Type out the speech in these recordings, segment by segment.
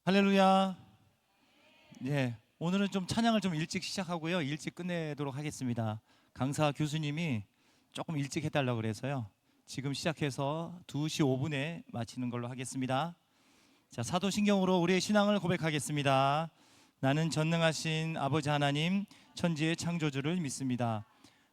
할렐루야. 예, 오늘은 좀 찬양을 좀 일찍 시작하고요, 일찍 끝내도록 하겠습니다. 강사 교수님이 조금 일찍 해달라고 그래서요, 지금 시작해서 2시 5분에 마치는 걸로 하겠습니다. 자, 사도신경으로 우리의 신앙을 고백하겠습니다. 나는 전능하신 아버지 하나님, 천지의 창조주를 믿습니다.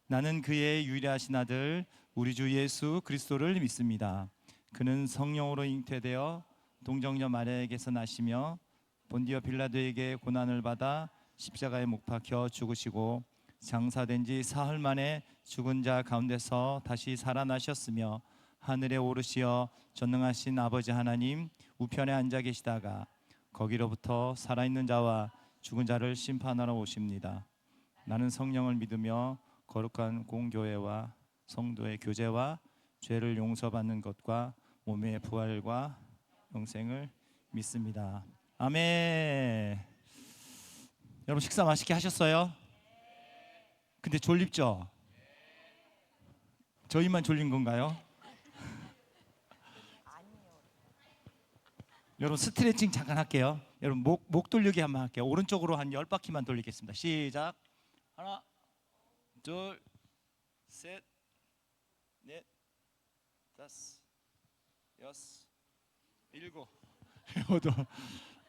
나는 그의 유일하신 아들 우리 주 예수 그리스도를 믿습니다. 그는 성령으로 잉태되어 동정녀 마리아에게서 나시며 본디오 빌라도에게 고난을 받아 십자가에 못 박혀 죽으시고 장사된 지 사흘 만에 죽은 자 가운데서 다시 살아나셨으며 하늘에 오르시어 전능하신 아버지 하나님 우편에 앉아 계시다가 거기로부터 살아있는 자와 죽은 자를 심판하러 오십니다. 나는 성령을 믿으며 거룩한 공교회와 성도의 교제와 죄를 용서받는 것과 몸의 부활과 영생을 믿습니다. 아멘. 여러분 식사 맛있게 하셨어요? 근데 졸립죠? 저희만 졸린 건가요? 여러분 스트레칭 잠깐 할게요. 여러분 목 돌리기 한번 할게요. 오른쪽으로 한 10바퀴만 돌리겠습니다. 시작. 하나, 둘, 셋, 넷, 다섯, 여섯, 일곱, 여덟,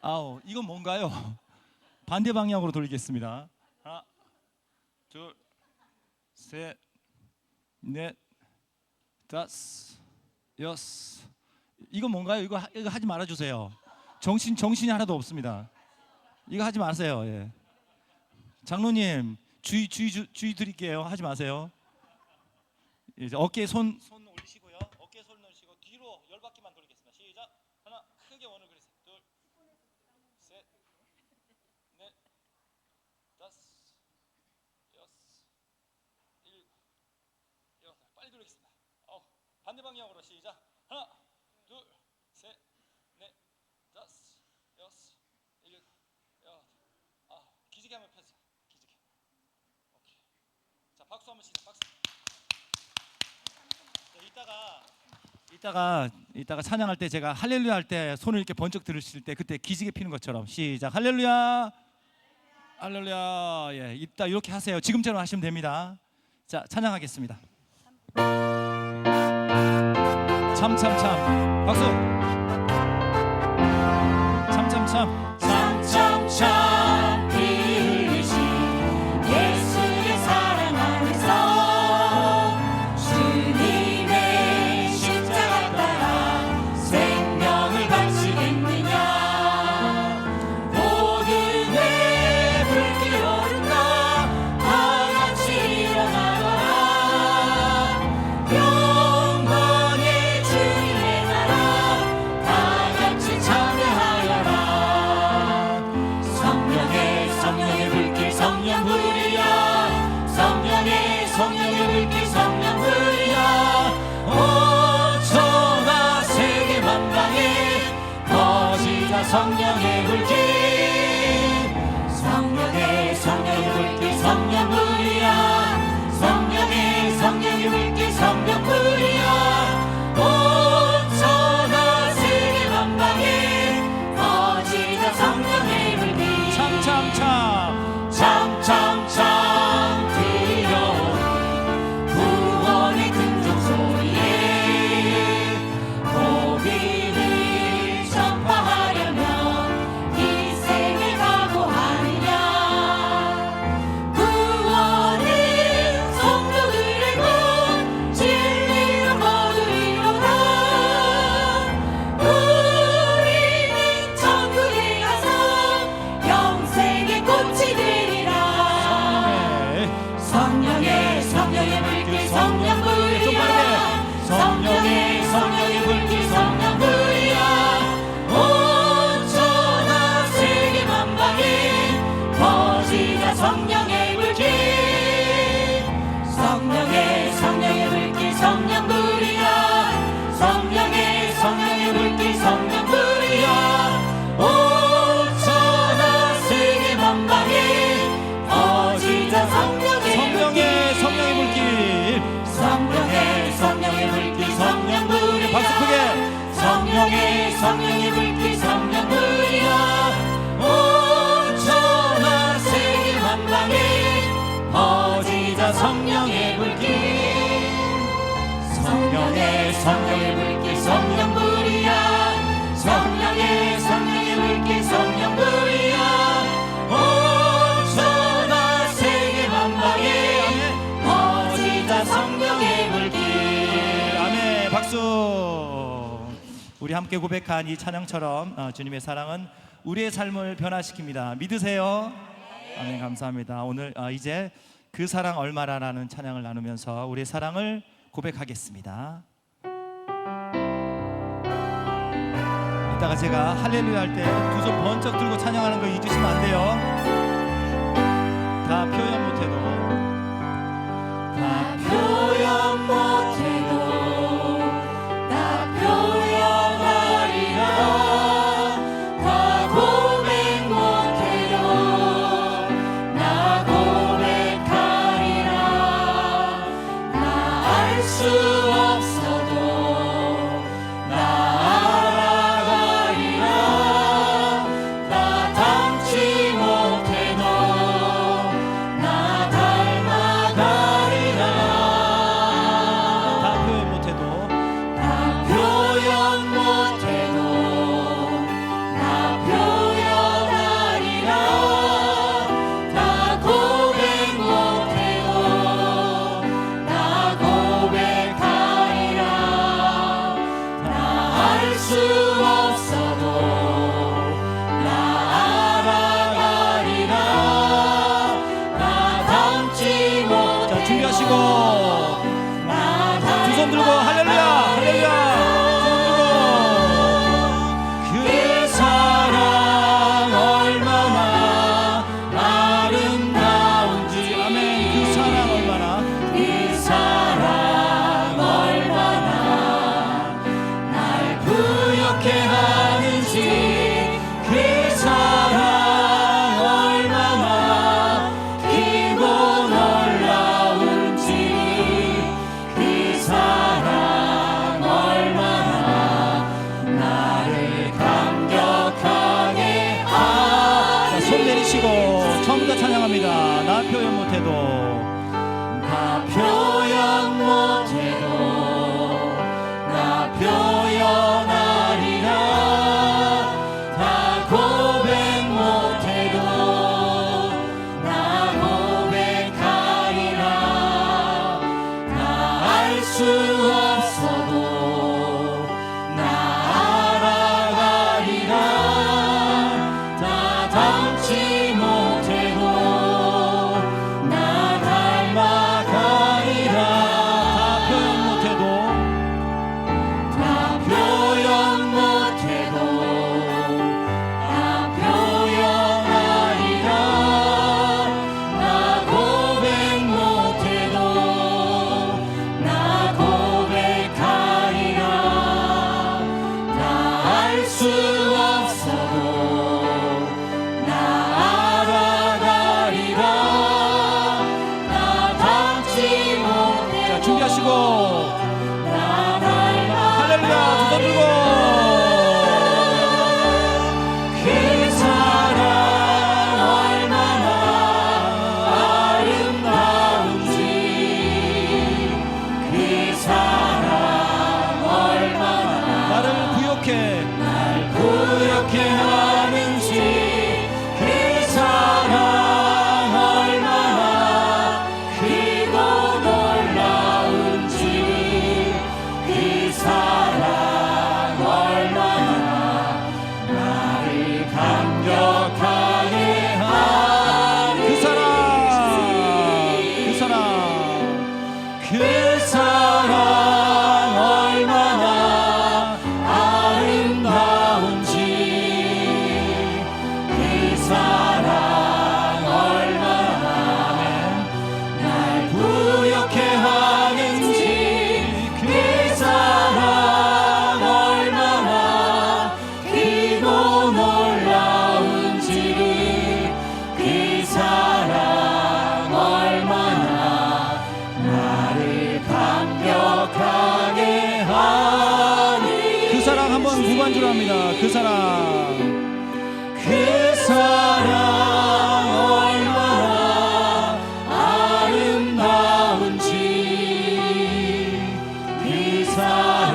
아홉. 이건 뭔가요? 반대 방향으로 돌리겠습니다. 하나, 둘, 셋, 넷, 다섯, 여섯. 이건 뭔가요? 이거 하지 말아주세요. 정신이 하나도 없습니다. 이거 하지 마세요. 예. 장로님 주의 드릴게요. 하지 마세요. 이제 어깨에 손 올리시고요. 어깨에 손 올리시고 뒤로 10바퀴만 돌리겠습니다. 시작. 하나, 크게 원을 그리세요. 둘, 셋, 넷, 다섯, 여섯, 일곱, 여덟. 빨리 돌리겠습니다. 반대 방향으로 시작. 하나, 둘, 셋, 넷, 다섯, 여섯, 일곱, 여덟, 아홉. 기지개 한번 펴세요. 기지개. 오케이. 자, 박수 한번 치세요. 박수. 이따가 찬양할 때 제가 할렐루야 할 때 손을 이렇게 번쩍 들으실 때 그때 기지개 피는 것처럼 시작. 할렐루야, 할렐루야. 예, 이따 이렇게 하세요. 지금처럼 하시면 됩니다. 자, 찬양하겠습니다. 참참참. 박수. 참참참. 참참참 피 흘리신 예수의 사랑 안에서 주님의 십자가 따라 생명을 바치겠느냐. 모든 내 불길 오른다 다같이 일어나거라. 영광의 주님의 나라 다같이 참여하여라. 성령의 불길 성령불이야. 성령의 불길 성령불이야. 오 천하 세계 만방에 퍼지자 성령의 불길. 성령의 불길 성령불이야. 성령의 불길 성령불이야. 오 천하 세계 만방에 퍼지자 성령의 불길. 참참참 들려오는 구원의 큰종소리에 복음을 전파하려면 이 성령의 불길 성령불이야 성령의 불길 성령불이야 온천하 세계 만방에 퍼지자 성령의 불길. 아멘. 박수. 우리 함께 고백한 이 찬양처럼 주님의 사랑은 우리의 삶을 변화시킵니다. 믿으세요? 아멘. 감사합니다. 오늘 이제 그 사랑 얼마나라는 찬양을 나누면서 우리의 사랑을 고백하겠습니다. 이따가 제가 할렐루야 할 때 두 손 번쩍 들고 찬양하는 거 잊으시면 안 돼요. 다 표현 못해도 다 표현 못해도 다 표현하리라 다 고백 못해도 나 고백하리라 나 알 수 없어도 나 알아가리라 나 닮지 못해도 나 닮아가리라 다 표현 못해도 다 표현 못해도 나 표현하리라 다 고백 못해도 나 고백하리라 나 알 수 없어도 나 알아가리라 나 닮지 못해도 자 준비하시고 나 두 손 들고 할렐루야 할렐루야 그 사랑 얼마나 아름다운지 아멘. 그 사랑 얼마나 그 사랑 얼마나 날 부욕해 하는지 그 사랑 얼마나 크고 놀라운지 그 사랑 얼마나 나를 감격하게 자, 하니 손 내리시고 처음부터 찬양합니다. 나 표현 못해도 나 표현 못해도 나 표현하리라 다 고백 못해도 나 고백하리라 나 알 수 없어도 나 알아가리라 다 닮지 못해도 나 닮아가리라 다 표현 못해도 다 표현 못해도 나 표현하리라 나 고백 못해도 나 고백하리라 나 알 수 없어도 나 알아가리라 나 닮지 못해도 자 준비하시고 나 닮아 할렐루야 두 손 들고 그 사랑 얼마나 아름다운지 그 사랑 얼마나 나를 부욕해 날 부욕해 하는지 그 사랑 얼마나 크고 놀라운지 그 사랑 얼마나 나를 감격하게 하는지 그 사랑 그 사랑 얼마나 아름다운지 그 사랑 얼마나 날 부욕해 하는지 그 사랑 얼마나 크고 놀라운지 그 사랑 얼마나 나를 감격하게 하니 그 사랑 한번 무반주로 합니다. 그 사랑 그 사랑 얼마나 아름다운지 그 사랑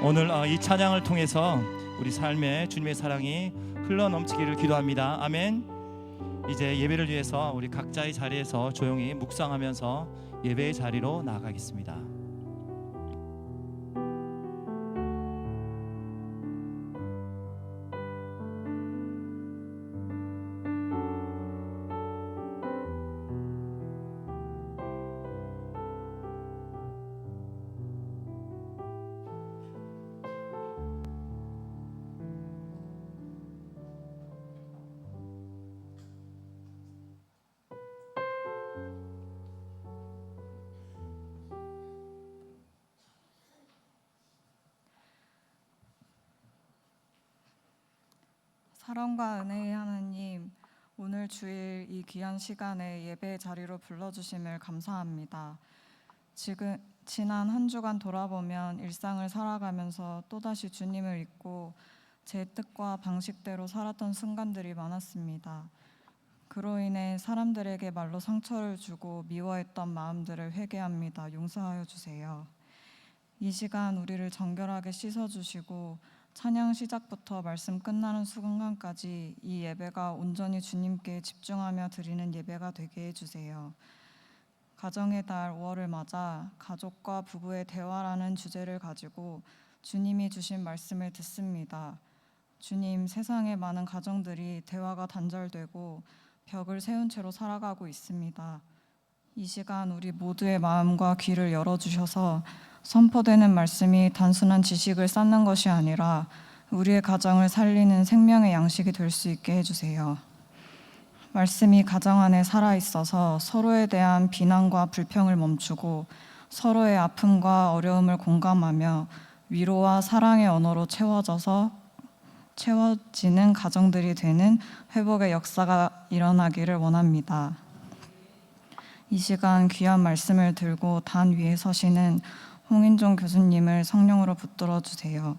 오늘 이 찬양을 통해서 우리 삶에 주님의 사랑이 흘러넘치기를 기도합니다. 아멘. 이제 예배를 위해서 우리 각자의 자리에서 조용히 묵상하면서 예배의 자리로 나아가겠습니다. 사랑과 은혜의 하나님, 오늘 주일 이 귀한 시간에 예배의 자리로 불러주심을 감사합니다. 지난 한 주간 돌아보면 일상을 살아가면서 또다시 주님을 잊고 제 뜻과 방식대로 살았던 순간들이 많았습니다. 그로 인해 사람들에게 말로 상처를 주고 미워했던 마음들을 회개합니다. 용서하여 주세요. 이 시간 우리를 정결하게 씻어주시고 찬양 시작부터 말씀 끝나는 순간까지 이 예배가 온전히 주님께 집중하며 드리는 예배가 되게 해주세요. 가정의 달 5월을 맞아 가족과 부부의 대화라는 주제를 가지고 주님이 주신 말씀을 듣습니다. 주님, 세상의 많은 가정들이 대화가 단절되고 벽을 세운 채로 살아가고 있습니다. 이 시간 우리 모두의 마음과 귀를 열어주셔서 선포되는 말씀이 단순한 지식을 쌓는 것이 아니라 우리의 가정을 살리는 생명의 양식이 될 수 있게 해주세요. 말씀이 가정 안에 살아있어서 서로에 대한 비난과 불평을 멈추고 서로의 아픔과 어려움을 공감하며 위로와 사랑의 언어로 채워지는 가정들이 되는 회복의 역사가 일어나기를 원합니다. 이 시간 귀한 말씀을 들고 단 위에 서시는 홍인종 교수님을 성령으로 붙들어 주세요.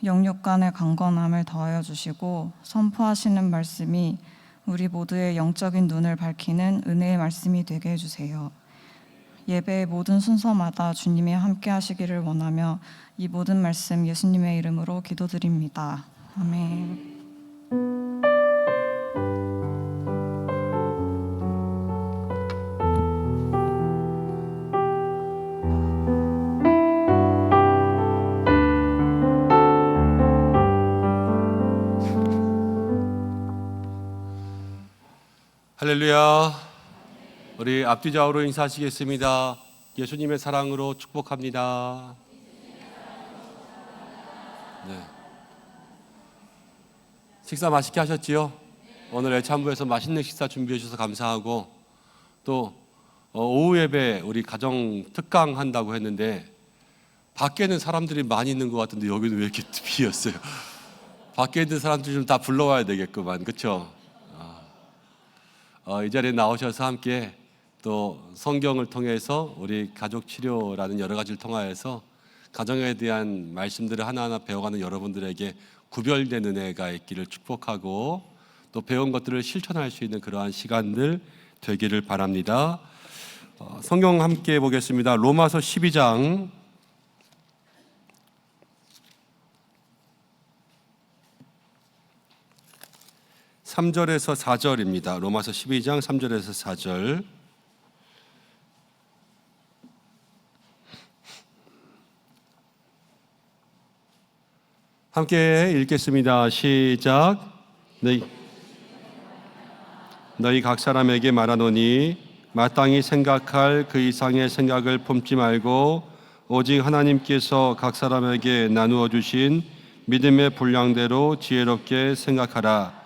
영육 간의 강건함을 더하여 주시고 선포하시는 말씀이 우리 모두의 영적인 눈을 밝히는 은혜의 말씀이 되게 해주세요. 예배의 모든 순서마다 주님이 함께 하시기를 원하며 이 모든 말씀 예수님의 이름으로 기도드립니다. 아멘. 할렐루야. 우리 앞뒤 좌우로 인사하시겠습니다. 예수님의 사랑으로 축복합니다. 네. 식사 맛있게 하셨지요? 오늘 애참부에서 맛있는 식사 준비해 주셔서 감사하고, 또 오후 예배 우리 가정 특강 한다고 했는데 밖에는 사람들이 많이 있는 것 같은데 여기는 왜 이렇게 비었어요? 밖에 있는 사람들 좀 다 불러와야 되겠구만, 그렇죠? 이 자리에 나오셔서 함께 또 성경을 통해서 우리 가족 치료라는 여러 가지를 통하여서 가정에 대한 말씀들을 하나하나 배워가는 여러분들에게 구별된 은혜가 있기를 축복하고, 또 배운 것들을 실천할 수 있는 그러한 시간들 되기를 바랍니다. 성경 함께 보겠습니다. 로마서 12장 3절에서 4절입니다. 로마서 12장 3절에서 4절. 함께 읽겠습니다. 시작. 너희 각 사람에게 말하노니 마땅히 생각할 그 이상의 생각을 품지 말고 오직 하나님께서 각 사람에게 나누어 주신 믿음의 분량대로 지혜롭게 생각하라.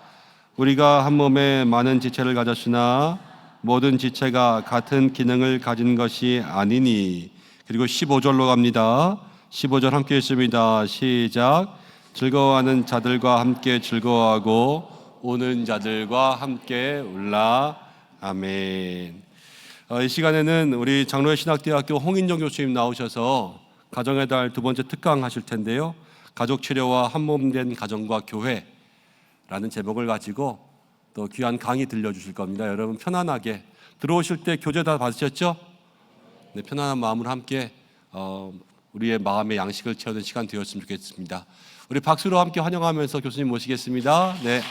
우리가 한 몸에 많은 지체를 가졌으나 모든 지체가 같은 기능을 가진 것이 아니니. 그리고 15절로 갑니다. 15절 함께 읽습니다. 시작. 즐거워하는 자들과 함께 즐거워하고 우는 자들과 함께 울라. 아멘. 이 시간에는 우리 장로회 신학대학교 홍인종 교수님 나오셔서 가정의 달 두 번째 특강 하실 텐데요. 가족 치료와 한몸된 가정과 교회라는 제목을 가지고 또 귀한 강의 들려주실 겁니다. 여러분 편안하게 들어오실 때 교재 다 받으셨죠? 네, 편안한 마음으로 함께 우리의 마음의 양식을 채우는 시간 되었으면 좋겠습니다. 우리 박수로 함께 환영하면서 교수님 모시겠습니다. 네.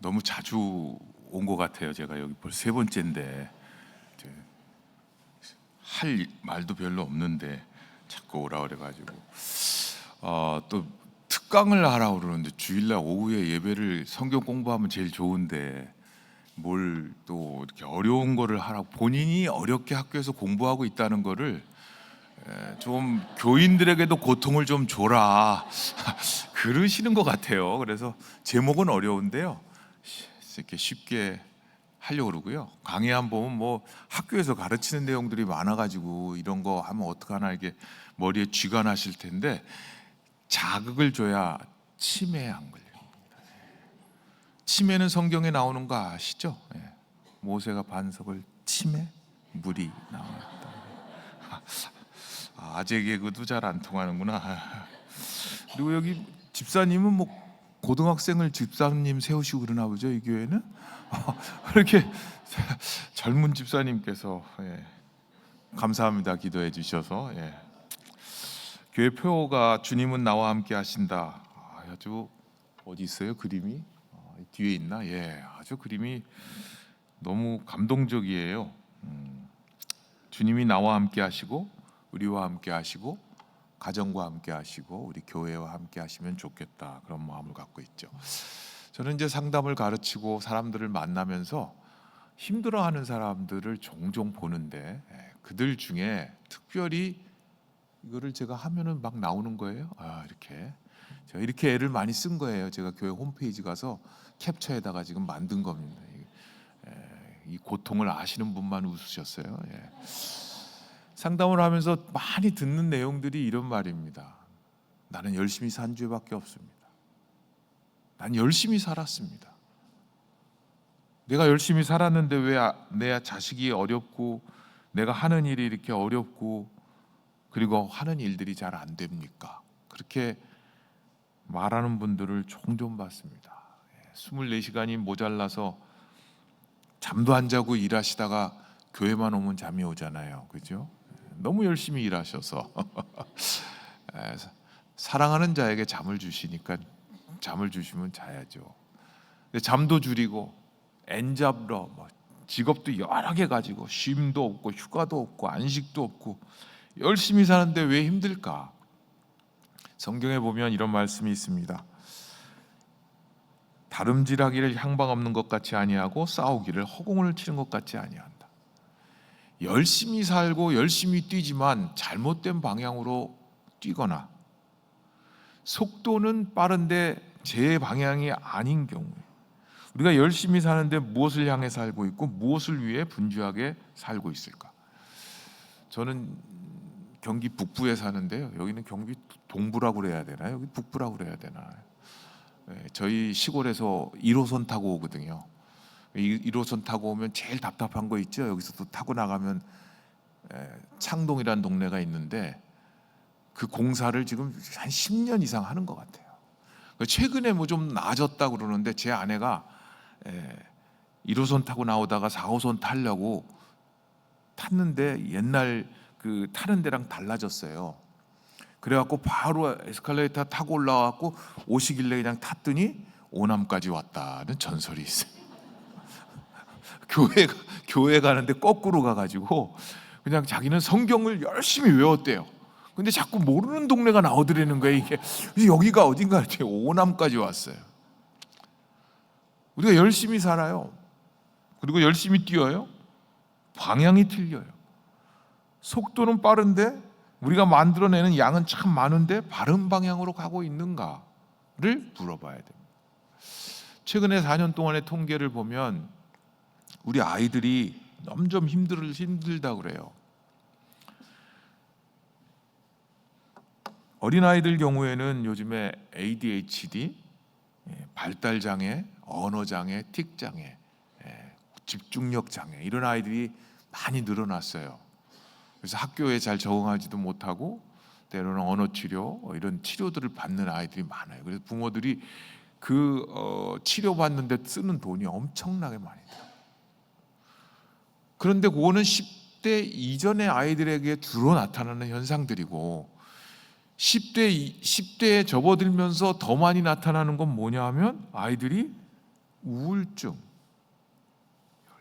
너무 자주 온 것 같아요. 제가 여기 벌써 세 번째인데 이제 할 말도 별로 없는데 자꾸 오라 그래가지고 또 특강을 하라고 그러는데 주일날 오후에 예배를 성경 공부하면 제일 좋은데 뭘 또 이렇게 어려운 거를 하라고, 본인이 어렵게 학교에서 공부하고 있다는 거를 좀 교인들에게도 고통을 좀 줘라 그러시는 것 같아요. 그래서 제목은 어려운데요, 이렇게 쉽게 하려고 그러고요. 강의 한 보면 뭐 학교에서 가르치는 내용들이 많아가지고 이런 거 하면 어떡하나 이게 머리에 쥐가 나실 텐데, 자극을 줘야 치매에 안 걸려요. 치매는 성경에 나오는 거 아시죠? 모세가 반석을 치매 물이 나왔다. 아재 개그도 잘 안 통하는구나. 그리고 여기 집사님은 뭐 고등학생을 집사님 세우시고 그러나 보죠, 이 교회는. 이렇게 젊은 집사님께서 감사합니다, 기도해 주셔서. 교회 표어가 주님은 나와 함께 하신다. 아주 어디 있어요 그림이? 뒤에 있나? 아주 그림이 너무 감동적이에요. 주님이 나와 함께 하시고 우리와 함께 하시고 가정과 함께 하시고 우리 교회와 함께 하시면 좋겠다, 그런 마음을 갖고 있죠. 저는 이제 상담을 가르치고 사람들을 만나면서 힘들어하는 사람들을 종종 보는데, 그들 중에 특별히 이거를 제가 하면은 막 나오는 거예요. 이렇게 제가 이렇게 애를 많이 쓴 거예요. 제가 교회 홈페이지 가서 캡처해다가 지금 만든 겁니다. 이 고통을 아시는 분만 웃으셨어요. 상담을 하면서 많이 듣는 내용들이 이런 말입니다. 나는 열심히 산 죄밖에 없습니다. 난 열심히 살았습니다. 내가 열심히 살았는데 왜 내 자식이 어렵고 내가 하는 일이 이렇게 어렵고 그리고 하는 일들이 잘 안 됩니까? 그렇게 말하는 분들을 종종 봤습니다. 24시간이 모자라서 잠도 안 자고 일하시다가 교회만 오면 잠이 오잖아요. 그죠? 너무 열심히 일하셔서 사랑하는 자에게 잠을 주시니까 잠을 주시면 자야죠. 근데 잠도 줄이고 엔잡러 직업도 여러 개 가지고 쉼도 없고 휴가도 없고 안식도 없고 열심히 사는데 왜 힘들까? 성경에 보면 이런 말씀이 있습니다. 다름질하기를 향방 없는 것 같이 아니하고 싸우기를 허공을 치는 것 같이 아니한다. 열심히 살고 열심히 뛰지만 잘못된 방향으로 뛰거나 속도는 빠른데 제 방향이 아닌 경우에, 우리가 열심히 사는데 무엇을 향해 살고 있고 무엇을 위해 분주하게 살고 있을까? 저는 경기 북부에 사는데요. 여기는 경기 동부라고 그래야 되나요? 여기 북부라고 그래야 되나요? 저희 시골에서 1호선 타고 오거든요. 1호선 타고 오면 제일 답답한 거 있죠. 여기서 또 타고 나가면 창동이라는 동네가 있는데 그 공사를 지금 한 10년 이상 하는 것 같아요. 최근에 뭐 좀 나아졌다 그러는데 제 아내가 1호선 타고 나오다가 4호선 타려고 탔는데 옛날 그 타는 데랑 달라졌어요. 그래갖고 바로 에스컬레이터 타고 올라와갖고 오시길래 그냥 탔더니 오남까지 왔다는 전설이 있어요. 교회 가는데 거꾸로 가가지고 그냥 자기는 성경을 열심히 외웠대요. 근데 자꾸 모르는 동네가 나오더라는 거예요. 이게 여기가 어딘가 했더니 오남까지 왔어요. 우리가 열심히 살아요. 그리고 열심히 뛰어요. 방향이 틀려요. 속도는 빠른데 우리가 만들어내는 양은 참 많은데 바른 방향으로 가고 있는가를 물어봐야 됩니다. 최근에 4년 동안의 통계를 보면 우리 아이들이 점점 힘들다 그래요. 어린아이들 경우에는 요즘에 ADHD, 발달장애, 언어장애, 틱장애, 집중력장애 이런 아이들이 많이 늘어났어요. 그래서 학교에 잘 적응하지도 못하고 때로는 언어 치료 이런 치료들을 받는 아이들이 많아요. 그래서 부모들이 그 치료 받는데 쓰는 돈이 엄청나게 많이 들어요. 그런데 그거는 10대 이전의 아이들에게 주로 나타나는 현상들이고 10대에 접어들면서 더 많이 나타나는 건 뭐냐 하면 아이들이 우울증,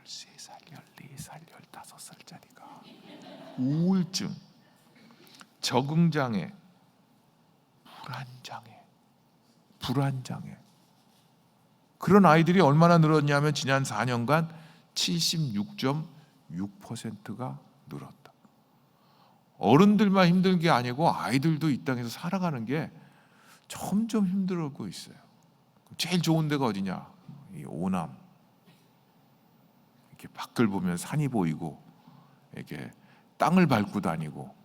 13살, 14살, 15살짜리가 우울증, 적응장애, 불안장애 그런 아이들이 얼마나 늘었냐면 지난 4년간 76.6%가 늘었다. 어른들만 힘든 게 아니고 아이들도 이 땅에서 살아가는 게 점점 힘들어지고 있어요. 제일 좋은 데가 어디냐? 이 오남. 이렇게 밖을 보면 산이 보이고 이렇게 땅을 밟고 다니고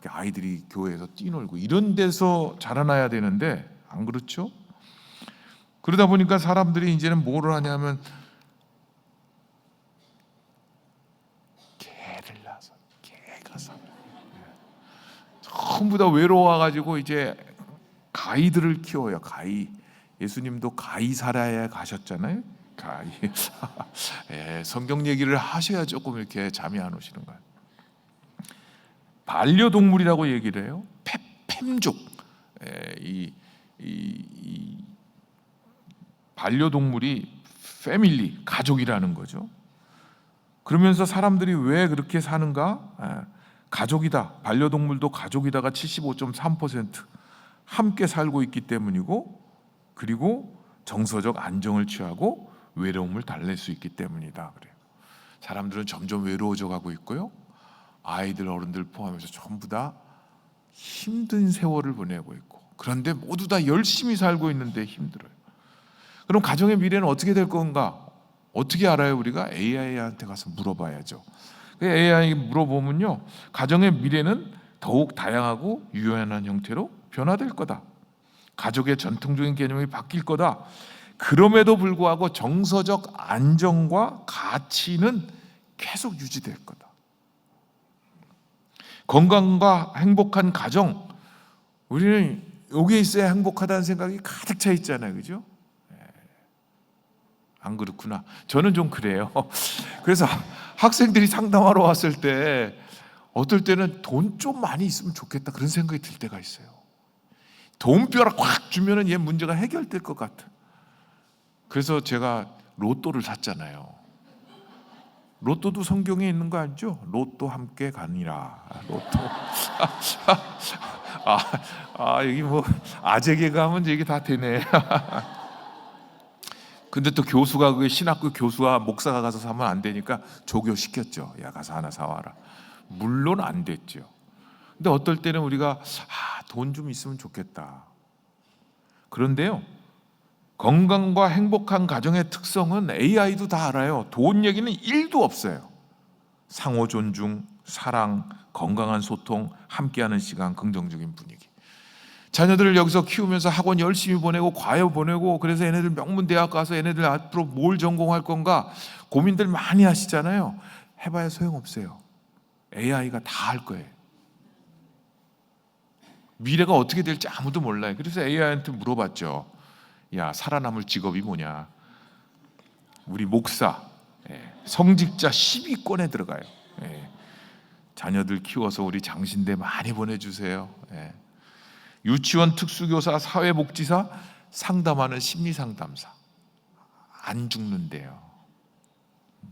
아이들이 교회에서 뛰놀고 이런 데서 자라나야 되는데 안 그렇죠? 그러다 보니까 사람들이 이제는 뭐를 하냐면 개를 낳아서 개가 사 전부 다 외로워가지고 이제 가이들을 키워요. 가이. 예수님도 가이 사라에 가셨잖아요. 가이. 예, 성경 얘기를 하셔야 조금 이렇게 잠이 안 오시는 거예요. 반려동물이라고 얘기를 해요. 팸족. 이 반려동물이 패밀리, 가족이라는 거죠. 그러면서 사람들이 왜 그렇게 사는가? 가족이다. 반려동물도 가족이다가 75.3% 함께 살고 있기 때문이고, 그리고 정서적 안정을 취하고 외로움을 달랠 수 있기 때문이다. 그래요. 사람들은 점점 외로워져 가고 있고요. 아이들, 어른들 포함해서 전부 다 힘든 세월을 보내고 있고, 그런데 모두 다 열심히 살고 있는데 힘들어요. 그럼 가정의 미래는 어떻게 될 건가? 어떻게 알아요? 우리가 AI한테 가서 물어봐야죠. AI 물어보면요, 가정의 미래는 더욱 다양하고 유연한 형태로 변화될 거다. 가족의 전통적인 개념이 바뀔 거다. 그럼에도 불구하고 정서적 안정과 가치는 계속 유지될 거다. 건강과 행복한 가정, 우리는 여기에 있어야 행복하다는 생각이 가득 차 있잖아요, 그죠? 안 그렇구나. 저는 좀 그래요. 그래서 학생들이 상담하러 왔을 때 어떨 때는 돈 좀 많이 있으면 좋겠다 그런 생각이 들 때가 있어요. 돈벼락 확 주면은 얘 문제가 해결될 것 같아. 그래서 제가 로또를 샀잖아요. 로또도 성경에 있는 거 알죠? 로또 함께 가니라. 로또. 여기 뭐 아재개가 하면 이게 다 되네. 근데 또 교수가 그 신학교 교수와 목사가 가서 사면 안 되니까 조교시켰죠. 야, 가서 하나 사와라. 물론 안 됐죠. 근데 어떨 때는 우리가 돈 좀 있으면 좋겠다. 그런데요, 건강과 행복한 가정의 특성은 AI도 다 알아요. 돈 얘기는 1도 없어요. 상호 존중, 사랑, 건강한 소통, 함께하는 시간, 긍정적인 분위기. 자녀들을 여기서 키우면서 학원 열심히 보내고 과외 보내고, 그래서 얘네들 명문대학 가서 얘네들 앞으로 뭘 전공할 건가 고민들 많이 하시잖아요. 해봐야 소용없어요. AI가 다 할 거예요. 미래가 어떻게 될지 아무도 몰라요. 그래서 AI한테 물어봤죠. 야, 살아남을 직업이 뭐냐? 우리 목사, 성직자 10위권에 들어가요. 자녀들 키워서 우리 장신대 많이 보내주세요. 유치원 특수교사, 사회복지사, 상담하는 심리상담사. 안 죽는데요.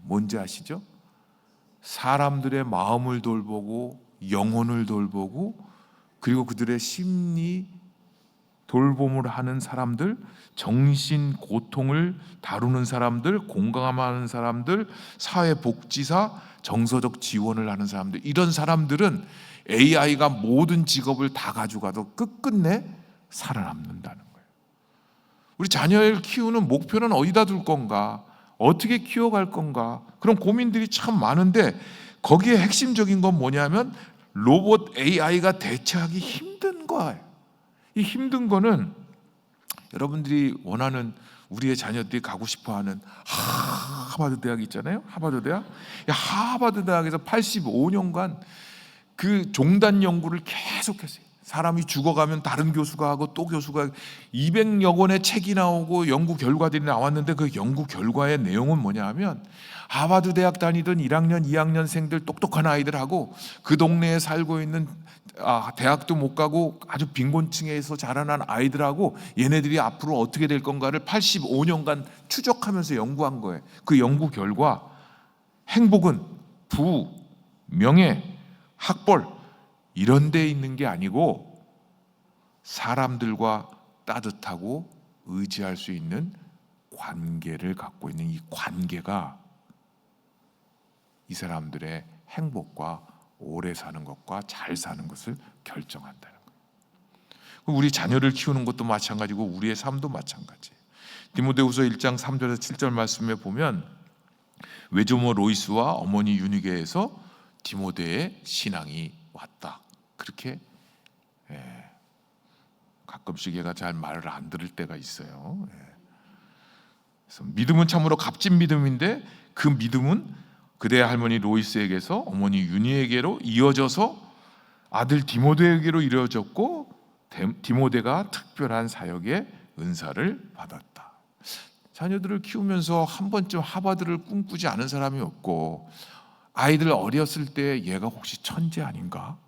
뭔지 아시죠? 사람들의 마음을 돌보고 영혼을 돌보고 그리고 그들의 심리 돌봄을 하는 사람들, 정신 고통을 다루는 사람들, 공감하는 사람들, 사회복지사, 정서적 지원을 하는 사람들, 이런 사람들은 AI가 모든 직업을 다 가져가도 끝끝내 살아남는다는 거예요. 우리 자녀를 키우는 목표는 어디다 둘 건가? 어떻게 키워갈 건가? 그런 고민들이 참 많은데 거기에 핵심적인 건 뭐냐면 로봇 AI가 대체하기 힘든 거예요. 이 힘든 거는 여러분들이 원하는 우리의 자녀들이 가고 싶어하는 하버드 대학 있잖아요. 하버드 대학. 하버드 대학에서 85년간 그 종단 연구를 계속했어요. 사람이 죽어가면 다른 교수가 하고 또 교수가 200여 권의 책이 나오고 연구 결과들이 나왔는데 그 연구 결과의 내용은 뭐냐 하면 하버드 대학 다니던 1학년, 2학년생들 똑똑한 아이들하고 그 동네에 살고 있는 대학도 못 가고 아주 빈곤층에서 자라난 아이들하고 얘네들이 앞으로 어떻게 될 건가를 85년간 추적하면서 연구한 거예요. 그 연구 결과 행복은 부, 명예, 학벌 이런 데 있는 게 아니고 사람들과 따뜻하고 의지할 수 있는 관계를 갖고 있는 이 관계가 이 사람들의 행복과 오래 사는 것과 잘 사는 것을 결정한다는 거예요. 우리 자녀를 키우는 것도 마찬가지고 우리의 삶도 마찬가지예요. 디모데후서 1장 3절에서 7절 말씀에 보면 외조모 로이스와 어머니 유니게에서 디모데의 신앙이 왔다. 그렇게 가끔씩 얘가 잘 말을 안 들을 때가 있어요. 그래서 믿음은 참으로 값진 믿음인데 그 믿음은 그대의 할머니 로이스에게서 어머니 유니에게로 이어져서 아들 디모데에게로 이어졌고 디모데가 특별한 사역의 은사를 받았다. 자녀들을 키우면서 한 번쯤 하버드를 꿈꾸지 않은 사람이 없고 아이들 어렸을 때 얘가 혹시 천재 아닌가?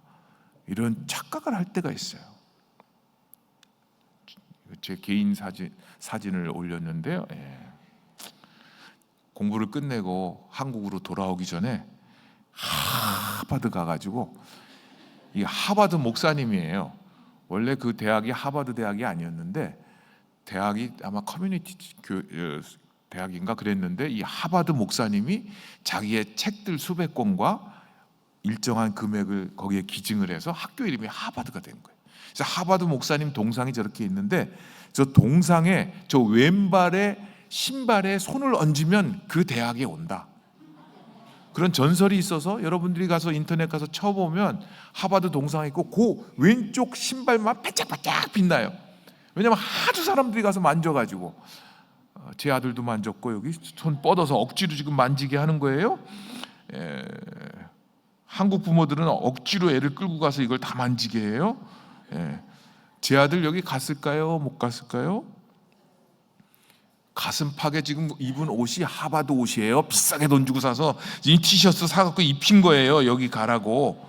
이런 착각을 할 때가 있어요. 제 개인 사진을 올렸는데요. 공부를 끝내고 한국으로 돌아오기 전에 하버드 가가지고 이 하버드 목사님이에요. 원래 그 대학이 하버드 대학이 아니었는데 대학이 아마 커뮤니티 대학인가 그랬는데 이 하버드 목사님이 자기의 책들 수백 권과 일정한 금액을 거기에 기증을 해서 학교 이름이 하버드가 된 거예요. 그래서 하버드 목사님 동상이 저렇게 있는데 저 동상에 저 왼발에 신발에 손을 얹으면 그 대학에 온다. 그런 전설이 있어서 여러분들이 가서 인터넷 가서 쳐보면 하버드 동상이 있고 그 왼쪽 신발만 반짝반짝 빛나요. 왜냐하면 하도 사람들이 가서 만져가지고 제 아들도 만졌고 여기 손 뻗어서 억지로 지금 만지게 하는 거예요. 한국 부모들은 억지로 애를 끌고 가서 이걸 다 만지게 해요. 제 아들 여기 갔을까요? 못 갔을까요? 가슴팍에 지금 입은 옷이 하버드 옷이에요. 비싸게 돈 주고 사서 이 티셔츠 사갖고 입힌 거예요. 여기 가라고.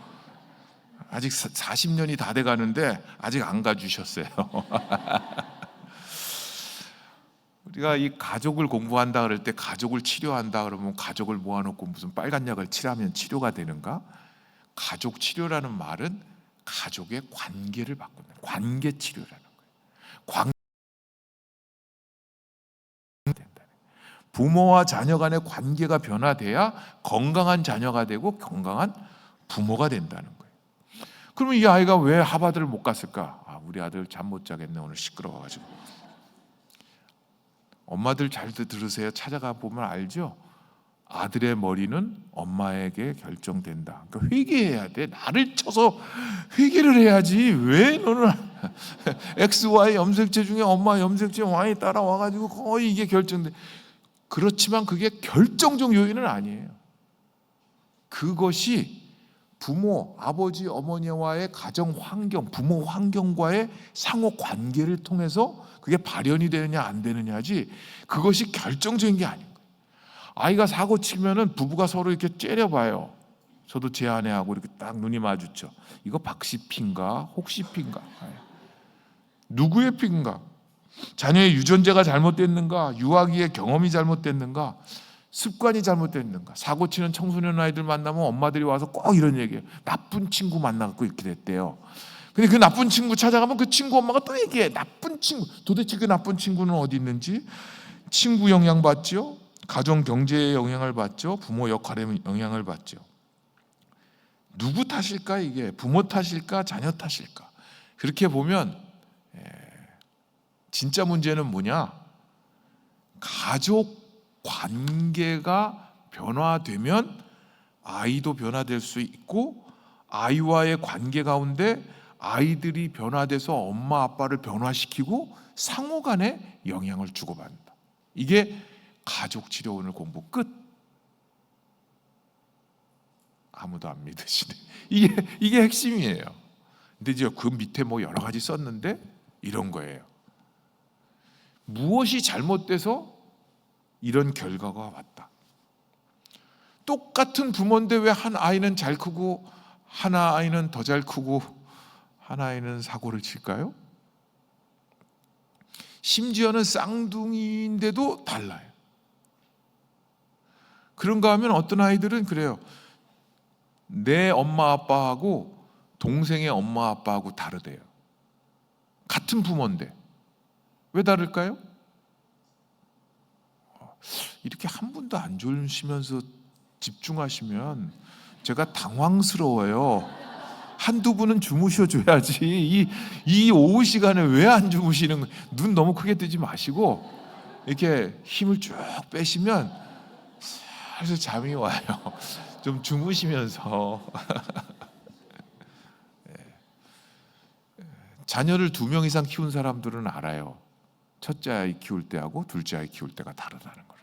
아직 40년이 다 돼가는데 아직 안 가주셨어요. 우리가 이 가족을 공부한다 그럴 때 가족을 치료한다 그러면 가족을 모아놓고 무슨 빨간 약을 칠하면 치료가 되는가? 가족 치료라는 말은 가족의 관계를 바꾸는 관계 치료라는 거예요. 부모와 자녀 간의 관계가 변화돼야 건강한 자녀가 되고 건강한 부모가 된다는 거예요. 그러면 이 아이가 왜 하버드를 못 갔을까? 우리 아들 잠 못 자겠네 오늘 시끄러워가지고. 엄마들 잘 들으세요. 찾아가 보면 알죠? 아들의 머리는 엄마에게 결정된다. 그러니까 회개해야 돼. 나를 쳐서 회개를 해야지. 왜 너는 X, Y 염색체 중에 엄마 염색체 Y 따라와가지고 거의 이게 결정돼. 그렇지만 그게 결정적 요인은 아니에요. 그것이 부모, 아버지, 어머니와의 가정 환경, 부모 환경과의 상호 관계를 통해서 그게 발현이 되느냐 안 되느냐지 그것이 결정적인 게 아닌 거예요. 아이가 사고 치면은 부부가 서로 이렇게 째려봐요. 저도 제 아내하고 이렇게 딱 눈이 마주쳐. 이거 박씨 피인가? 혹시 피인가? 누구의 피인가? 자녀의 유전자가 잘못됐는가? 유아기의 경험이 잘못됐는가? 습관이 잘못됐는가? 사고 치는 청소년 아이들 만나면 엄마들이 와서 꼭 이런 얘기해요. 나쁜 친구 만나갖고 이렇게 됐대요. 근데 그 나쁜 친구 찾아가면 그 친구 엄마가 또 얘기해. 나쁜 친구. 도대체 그 나쁜 친구는 어디 있는지? 친구 영향 받죠? 가정 경제에 영향을 받죠? 부모 역할에 영향을 받죠? 누구 탓일까 이게? 부모 탓일까? 자녀 탓일까? 그렇게 보면 진짜 문제는 뭐냐? 가족 관계가 변화되면 아이도 변화될 수 있고 아이와의 관계 가운데 아이들이 변화돼서 엄마 아빠를 변화시키고 상호 간에 영향을 주고받는다. 이게 가족 치료 오늘 공부 끝. 아무도 안 믿으시네. 이게 핵심이에요. 근데 이제 그 밑에 뭐 여러 가지 썼는데 이런 거예요. 무엇이 잘못돼서 이런 결과가 왔다. 똑같은 부모인데 왜 한 아이는 잘 크고 한 아이는 더 잘 크고 한 아이는 사고를 칠까요? 심지어는 쌍둥이인데도 달라요. 그런가 하면 어떤 아이들은 그래요. 내 엄마 아빠하고 동생의 엄마 아빠하고 다르대요. 같은 부모인데 왜 다를까요? 이렇게 한 분도 안 주무시면서 집중하시면 제가 당황스러워요. 한두 분은 주무셔줘야지. 이 오후 시간에 왜 안 주무시는 거예요? 눈 너무 크게 뜨지 마시고 이렇게 힘을 쭉 빼시면 슬슬 잠이 와요. 좀 주무시면서. 자녀를 2명 이상 키운 사람들은 알아요. 첫째 아이 키울 때하고 둘째 아이 키울 때가 다르다는 걸.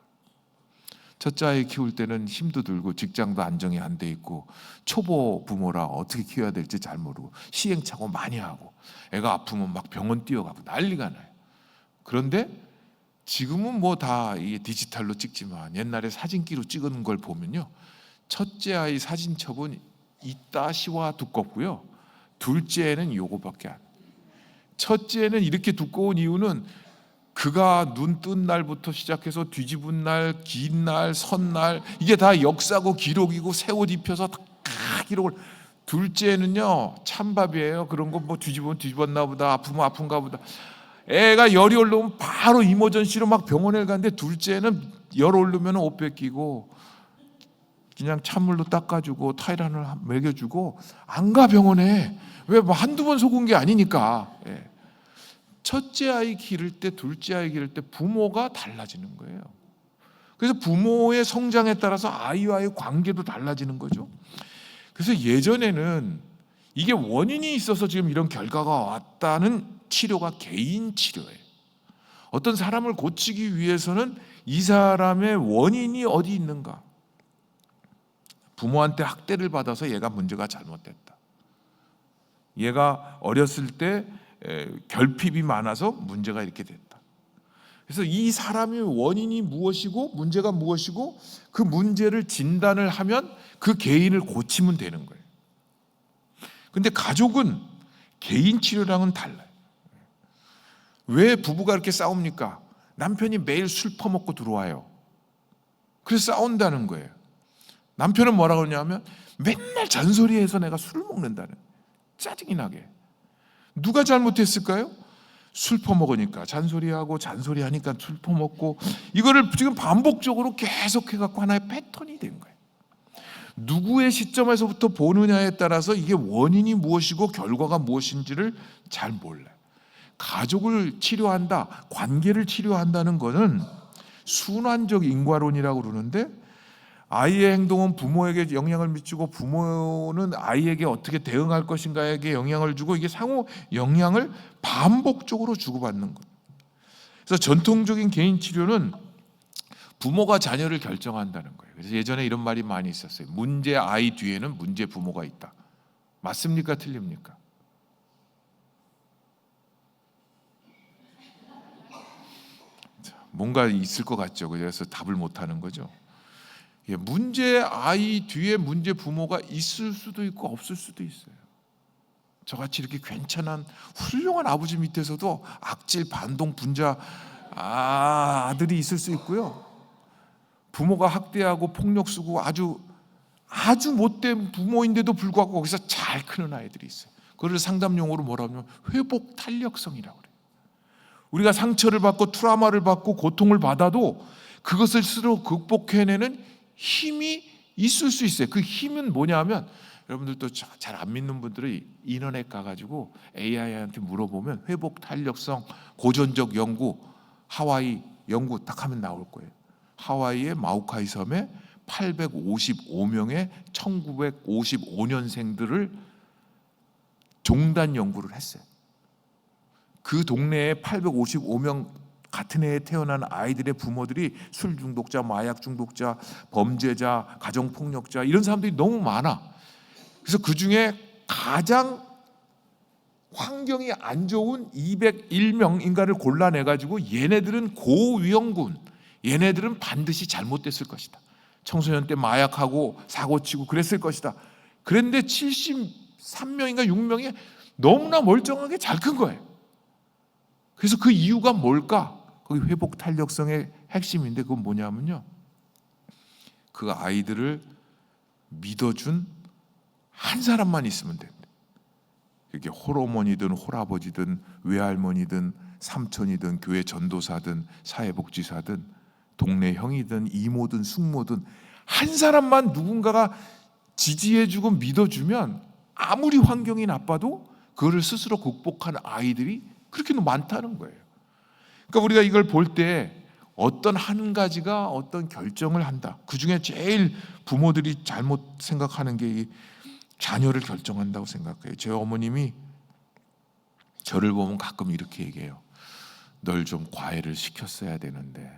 첫째 아이 키울 때는 힘도 들고 직장도 안정이 안 돼 있고 초보 부모라 어떻게 키워야 될지 잘 모르고 시행착오 많이 하고 애가 아프면 막 병원 뛰어가고 난리가 나요. 그런데 지금은 뭐 다 이게 디지털로 찍지만 옛날에 사진기로 찍은 걸 보면요, 첫째 아이 사진첩은 이따시와 두껍고요, 둘째는 요거밖에 안. 첫째는 이렇게 두꺼운 이유는 그가 눈 뜬 날부터 시작해서 뒤집은 날, 긴 날, 선 날, 이게 다 역사고 기록이고 새 옷 입혀서 다 기록을. 둘째는요 찬밥이에요. 그런 거 뭐 뒤집으면 뒤집었나 보다, 아프면 아픈가 보다. 애가 열이 올라오면 바로 이머전시로 막 병원에 가는데 둘째는 열 오르면 옷 벗기고 그냥 찬물로 닦아주고 타이란을 먹여주고 안 가 병원에. 왜 뭐 한두 번 속은 게 아니니까. 예. 첫째 아이 기를 때 둘째 아이 기를 때 부모가 달라지는 거예요. 그래서 부모의 성장에 따라서 아이와의 관계도 달라지는 거죠. 그래서 예전에는 이게 원인이 있어서 지금 이런 결과가 왔다는 치료가 개인 치료예요. 어떤 사람을 고치기 위해서는 이 사람의 원인이 어디 있는가. 부모한테 학대를 받아서 얘가 문제가 잘못됐다. 얘가 어렸을 때 결핍이 많아서 문제가 이렇게 됐다. 그래서 이 사람의 원인이 무엇이고 문제가 무엇이고 그 문제를 진단을 하면 그 개인을 고치면 되는 거예요. 근데 가족은 개인 치료랑은 달라요. 왜 부부가 이렇게 싸웁니까? 남편이 매일 술 퍼먹고 들어와요. 그래서 싸운다는 거예요. 남편은 뭐라고 그러냐면 맨날 잔소리해서 내가 술을 먹는다는, 짜증이 나게. 누가 잘못했을까요? 술 퍼먹으니까 잔소리하고 잔소리하니까 술 퍼먹고, 이거를 지금 반복적으로 계속해갖고 하나의 패턴이 된 거예요. 누구의 시점에서부터 보느냐에 따라서 이게 원인이 무엇이고 결과가 무엇인지를 잘 몰라요. 가족을 치료한다, 관계를 치료한다는 것은 순환적 인과론이라고 그러는데, 아이의 행동은 부모에게 영향을 미치고 부모는 아이에게 어떻게 대응할 것인가에게 영향을 주고, 이게 상호 영향을 반복적으로 주고받는 것. 그래서 전통적인 개인 치료는 부모가 자녀를 결정한다는 거예요. 그래서 예전에 이런 말이 많이 있었어요. 문제 아이 뒤에는 문제 부모가 있다. 맞습니까? 틀립니까? 뭔가 있을 것 같죠. 그래서 답을 못하는 거죠. 문제 아이 뒤에 문제 부모가 있을 수도 있고 없을 수도 있어요. 저같이 이렇게 괜찮은 훌륭한 아버지 밑에서도 악질 반동 분자 아들이 있을 수 있고요. 부모가 학대하고 폭력 쓰고 아주 못된 부모인데도 불구하고 거기서 잘 크는 아이들이 있어요. 그걸 상담 용어로 뭐라고 하면 회복 탄력성이라고 그래요. 우리가 상처를 받고 트라우마를 받고 고통을 받아도 그것을 스스로 극복해내는 힘이 있을 수 있어요. 그 힘은 뭐냐면, 여러분들도 잘 안 믿는 분들이 인터넷 가가지고 AI한테 물어보면 회복 탄력성 고전적 연구, 하와이 연구 딱 하면 나올 거예요. 하와이의 마우카이 섬에 855명의 1955년생들을 종단 연구를 했어요. 그 동네에 855명 같은 해에 태어난 아이들의 부모들이 술 중독자, 마약 중독자, 범죄자, 가정폭력자 이런 사람들이 너무 많아. 그래서 그 중에 가장 환경이 안 좋은 201명인가를 골라내가지고 얘네들은 고위험군, 얘네들은 반드시 잘못됐을 것이다. 청소년 때 마약하고 사고치고 그랬을 것이다. 그런데 73명인가 6명이 너무나 멀쩡하게 잘 큰 거예요. 그래서 그 이유가 뭘까? 거기 회복 탄력성의 핵심인데 그건 뭐냐면요, 그 아이들을 믿어준 한 사람만 있으면 됩니다. 그게 홀어머니든 홀아버지든 외할머니든 삼촌이든 교회 전도사든 사회복지사든 동네 형이든 이모든 숙모든 한 사람만 누군가가 지지해주고 믿어주면 아무리 환경이 나빠도 그거를 스스로 극복하는 아이들이 그렇게 많다는 거예요. 그러니까 우리가 이걸 볼 때 어떤 한 가지가 어떤 결정을 한다. 그 중에 제일 부모들이 잘못 생각하는 게 이 자녀를 결정한다고 생각해요. 제 어머님이 저를 보면 가끔 이렇게 얘기해요. 널 좀 과외를 시켰어야 되는데,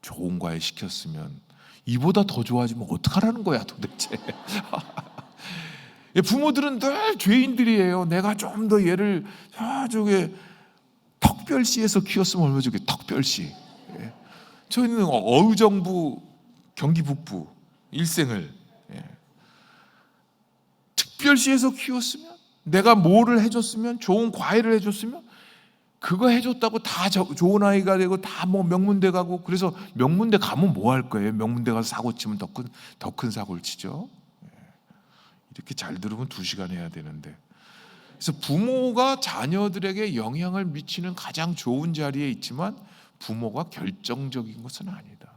좋은 과외 시켰으면 이보다 더 좋아지면 어떡하라는 거야 도대체. 부모들은 늘 죄인들이에요. 내가 좀 더 얘를 저쪽에 턱별시에서 키웠으면 얼마나 좋게. 턱별시. 저희는 어의정부 경기 북부 일생을 특별시에서 키웠으면, 내가 뭐를 해줬으면, 좋은 과외를 해줬으면 그거 해줬다고 다 좋은 아이가 되고 다 뭐 명문대 가고. 그래서 명문대 가면 뭐 할 거예요? 명문대 가서 사고 치면 더 큰 사고를 치죠. 이렇게 잘 들으면 2시간 해야 되는데. 그래서 부모가 자녀들에게 영향을 미치는 가장 좋은 자리에 있지만 부모가 결정적인 것은 아니다.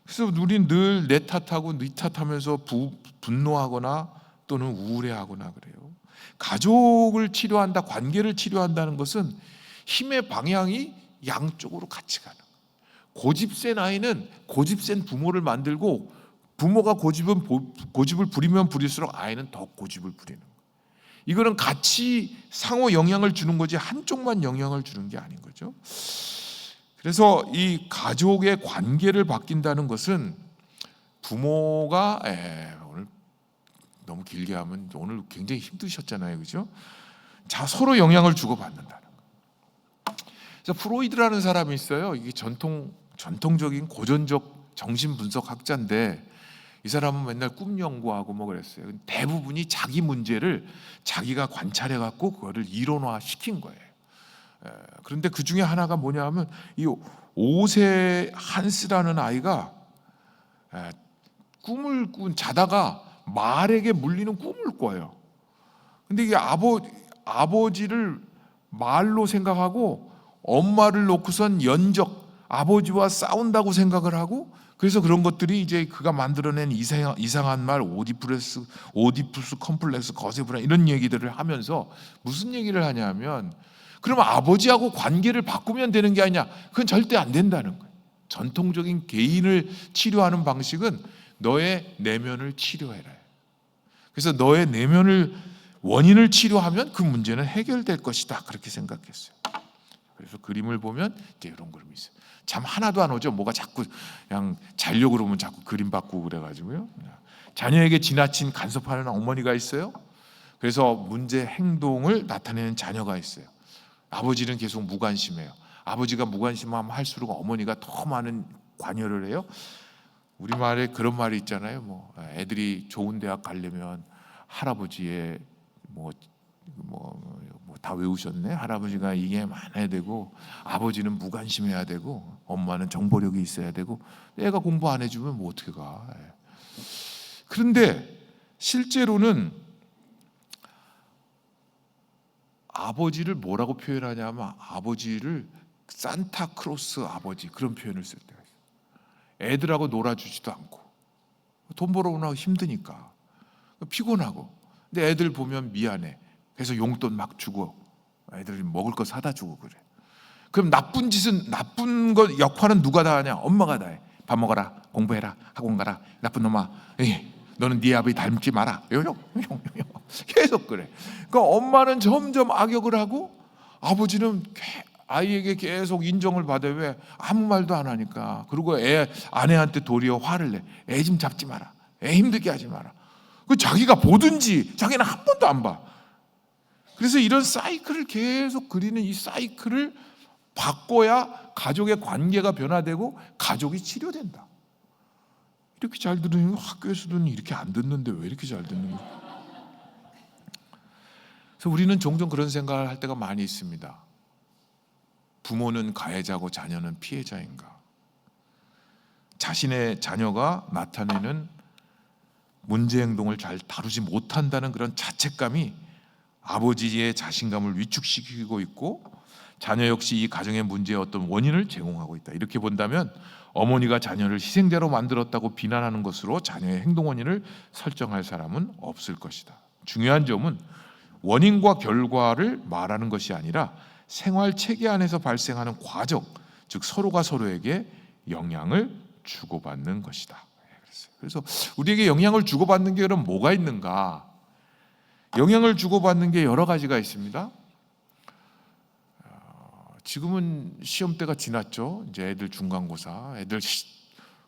그래서 우리는 늘 내 탓하고 네 탓하면서 분노하거나 또는 우울해하거나 그래요. 가족을 치료한다, 관계를 치료한다는 것은 힘의 방향이 양쪽으로 같이 가는 거예요. 고집센 아이는 고집센 부모를 만들고, 부모가 고집을 부리면 부릴수록 아이는 더 고집을 부리는 거예요. 이거는 같이 상호 영향을 주는 거지 한쪽만 영향을 주는 게 아닌 거죠. 그래서 이 가족의 관계를 바뀐다는 것은 부모가 오늘 너무 길게 하면 오늘 굉장히 힘드셨잖아요, 그죠? 자, 서로 영향을 주고 받는다는 거. 그래서 프로이드라는 사람이 있어요. 이게 전통적인 고전적 정신분석 학자인데, 이 사람은 맨날 꿈 연구하고 뭐 그랬어요. 대부분이 자기 문제를 자기가 관찰해 갖고 그거를 이론화 시킨 거예요. 그런데 그 중에 하나가 뭐냐면 이 5세 한스라는 아이가 꿈을 자다가 말에게 물리는 꿈을 꿔요. 근데 이게 아버지를 말로 생각하고 엄마를 놓고선 아버지와 싸운다고 생각을 하고, 그래서 그런 것들이 이제 그가 만들어낸 이상한 말, 오디푸스 컴플렉스, 거세불안 이런 얘기들을 하면서 무슨 얘기를 하냐면, 그러면 아버지하고 관계를 바꾸면 되는 게 아니냐. 그건 절대 안 된다는 거예요. 전통적인 개인을 치료하는 방식은 너의 내면을 치료해라. 그래서 너의 원인을 치료하면 그 문제는 해결될 것이다. 그렇게 생각했어요. 그래서 그림을 보면 이제 이런 그림이 있어요. 잠 하나도 안 오죠. 뭐가 자꾸 그냥 자려고 그러면 자꾸 그림 바꾸고 그래가지고요. 자녀에게 지나친 간섭하는 어머니가 있어요. 그래서 문제 행동을 나타내는 자녀가 있어요. 아버지는 계속 무관심해요. 아버지가 무관심하면 할수록 어머니가 더 많은 관여를 해요. 우리말에 그런 말이 있잖아요. 뭐 애들이 좋은 대학 가려면 할아버지의 다 외우셨네. 할아버지가 이게 많아야 되고, 아버지는 무관심해야 되고, 엄마는 정보력이 있어야 되고, 애가 공부 안 해주면 뭐 어떻게 가. 그런데 실제로는 아버지를 뭐라고 표현하냐면, 아버지를 산타크로스 아버지, 그런 표현을 쓸 때가 있어요. 애들하고 놀아주지도 않고, 돈 벌어오나 힘드니까 피곤하고, 근데 애들 보면 미안해. 그래서 용돈 막 주고 애들이 먹을 거 사다 주고 그래. 그럼 나쁜 거 역할은 누가 다 하냐? 엄마가 다 해. 밥 먹어라, 공부해라, 학원 가라, 나쁜 놈아. 너는 네 아버지 닮지 마라. 계속 그래. 그러니까 엄마는 점점 악역을 하고 아버지는 아이에게 계속 인정을 받아요. 왜? 아무 말도 안 하니까. 그리고 아내한테 도리어 화를 내. 애 좀 잡지 마라. 애 힘들게 하지 마라. 그 자기가 보든지 자기는 한 번도 안 봐. 그래서 이런 사이클을 계속 그리는 이 사이클을 바꿔야 가족의 관계가 변화되고 가족이 치료된다. 이렇게 잘 들으면 학교에서는 이렇게 안 듣는데 왜 이렇게 잘 듣는 거야? 그래서 우리는 종종 그런 생각을 할 때가 많이 있습니다. 부모는 가해자고 자녀는 피해자인가? 자신의 자녀가 나타내는 문제 행동을 잘 다루지 못한다는 그런 자책감이 아버지의 자신감을 위축시키고 있고 자녀 역시 이 가정의 문제의 어떤 원인을 제공하고 있다. 이렇게 본다면 어머니가 자녀를 희생자로 만들었다고 비난하는 것으로 자녀의 행동 원인을 설정할 사람은 없을 것이다. 중요한 점은 원인과 결과를 말하는 것이 아니라 생활 체계 안에서 발생하는 과정, 즉 서로가 서로에게 영향을 주고받는 것이다. 그래서 우리에게 영향을 주고받는 게 그럼 뭐가 있는가? 영향을 주고받는 게 여러 가지가 있습니다. 지금은 시험때가 지났죠. 이제 애들 중간고사, 애들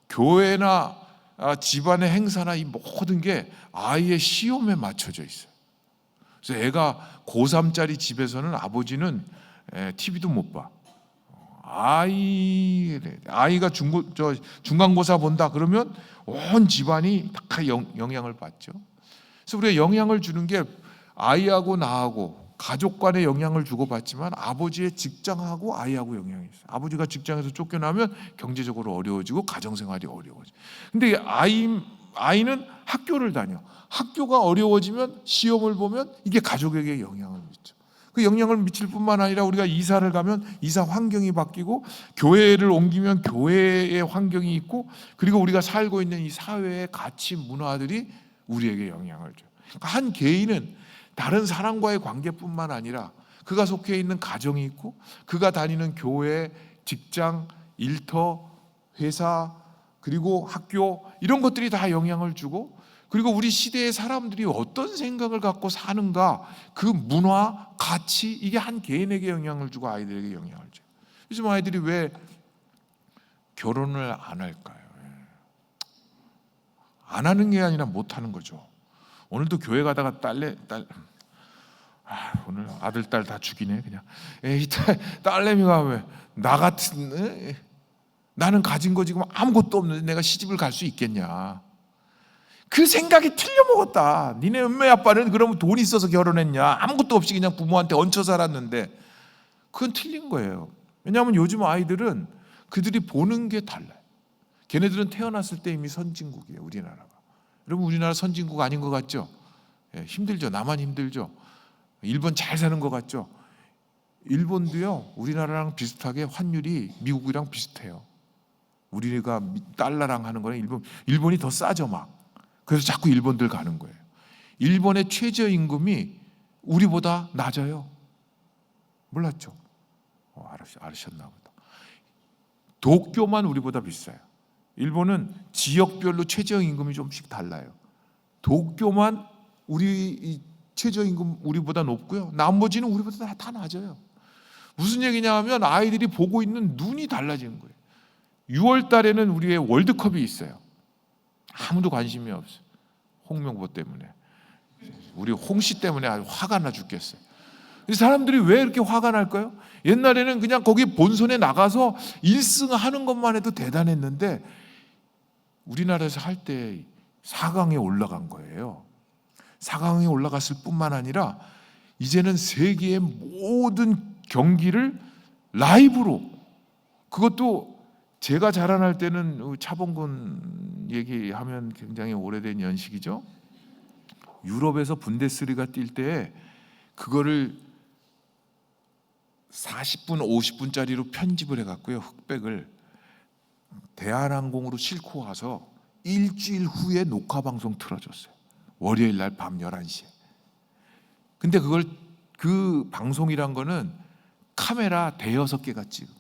교회나 집안의 행사나 이 모든 게 아이의 시험에 맞춰져 있어요. 그래서 애가 고3짜리 집에서는 아버지는 TV도 못 봐. 아이가 중간고사 본다 그러면 온 집안이 다 영향을 받죠. 그래서 우리가 영향을 주는 게 아이하고 나하고 가족 간에 영향을 주고받지만 아버지의 직장하고 아이하고 영향이 있어요. 아버지가 직장에서 쫓겨나면 경제적으로 어려워지고 가정생활이 어려워져. 근데 아이는 학교를 다녀. 학교가 어려워지면 시험을 보면 이게 가족에게 영향을 미쳐. 그 영향을 미칠 뿐만 아니라 우리가 이사를 가면 이사 환경이 바뀌고 교회를 옮기면 교회의 환경이 있고 그리고 우리가 살고 있는 이 사회의 가치 문화들이 우리에게 영향을 줘요. 그러니까 한 개인은 다른 사람과의 관계뿐만 아니라 그가 속해 있는 가정이 있고 그가 다니는 교회, 직장, 일터, 회사 그리고 학교 이런 것들이 다 영향을 주고 그리고 우리 시대의 사람들이 어떤 생각을 갖고 사는가 그 문화, 가치 이게 한 개인에게 영향을 주고 아이들에게 영향을 줘요. 요즘 아이들이 왜 결혼을 안 할까요? 안 하는 게 아니라 못 하는 거죠. 오늘도 교회 가다가 오늘 아들 딸 다 죽이네 그냥. 에이 딸내미가 왜 나 같은 나는 가진 거 지금 아무것도 없는데 내가 시집을 갈 수 있겠냐? 그 생각이 틀려 먹었다. 니네 엄마 아빠는 그러면 돈 있어서 결혼했냐? 아무것도 없이 그냥 부모한테 얹혀 살았는데 그건 틀린 거예요. 왜냐하면 요즘 아이들은 그들이 보는 게 달라요. 걔네들은 태어났을 때 이미 선진국이에요. 우리나라가. 여러분 우리나라 선진국 아닌 것 같죠? 힘들죠. 나만 힘들죠. 일본 잘 사는 것 같죠? 일본도요 우리나라랑 비슷하게 환율이 미국이랑 비슷해요. 우리가 달러랑 하는 거는 일본이 더 싸죠 막. 그래서 자꾸 일본들 가는 거예요. 일본의 최저임금이 우리보다 낮아요. 몰랐죠? 알으셨나 보다. 도쿄만 우리보다 비싸요. 일본은 지역별로 최저임금이 좀씩 달라요. 도쿄만 우리 최저임금 우리보다 높고요. 나머지는 우리보다 다 낮아요. 무슨 얘기냐 하면 아이들이 보고 있는 눈이 달라지는 거예요. 6월 달에는 우리의 월드컵이 있어요. 아무도 관심이 없어요. 홍명보 때문에. 우리 홍씨 때문에 아주 화가 나 죽겠어요. 이 사람들이 왜 이렇게 화가 날까요? 옛날에는 그냥 거기 본선에 나가서 1등 하는 것만 해도 대단했는데 우리나라에서 할 때 4강에 올라간 거예요. 4강에 올라갔을 뿐만 아니라 이제는 세계의 모든 경기를 라이브로 그것도 제가 자라날 때는 차범근 얘기하면 굉장히 오래된 연식이죠. 유럽에서 분데스리가 뛸 때 그거를 40분, 50분짜리로 편집을 해갖고요. 흑백을 대한항공으로 싣고 와서 일주일 후에 녹화 방송 틀어줬어요. 월요일 날 밤 11시에. 근데 그 방송이란 거는 카메라 대여섯 개가 찍어.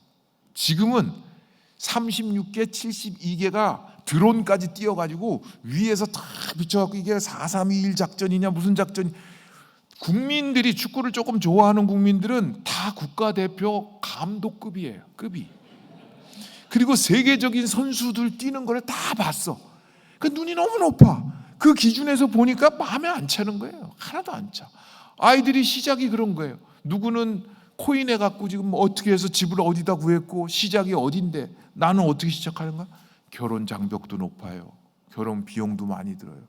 지금은 36개, 72개가 드론까지 띄워가지고 위에서 다 비춰갖고 이게 4321 작전이냐 무슨 작전이 국민들이 축구를 조금 좋아하는 국민들은 다 국가대표 감독급이에요. 급이. 그리고 세계적인 선수들 뛰는 걸 다 봤어. 그 눈이 너무 높아. 그 기준에서 보니까 마음에 안 차는 거예요. 하나도 안 차. 아이들이 시작이 그런 거예요. 누구는 코인해 갖고 지금 어떻게 해서 집을 어디다 구했고 시작이 어딘데 나는 어떻게 시작하는 거야? 결혼 장벽도 높아요. 결혼 비용도 많이 들어요.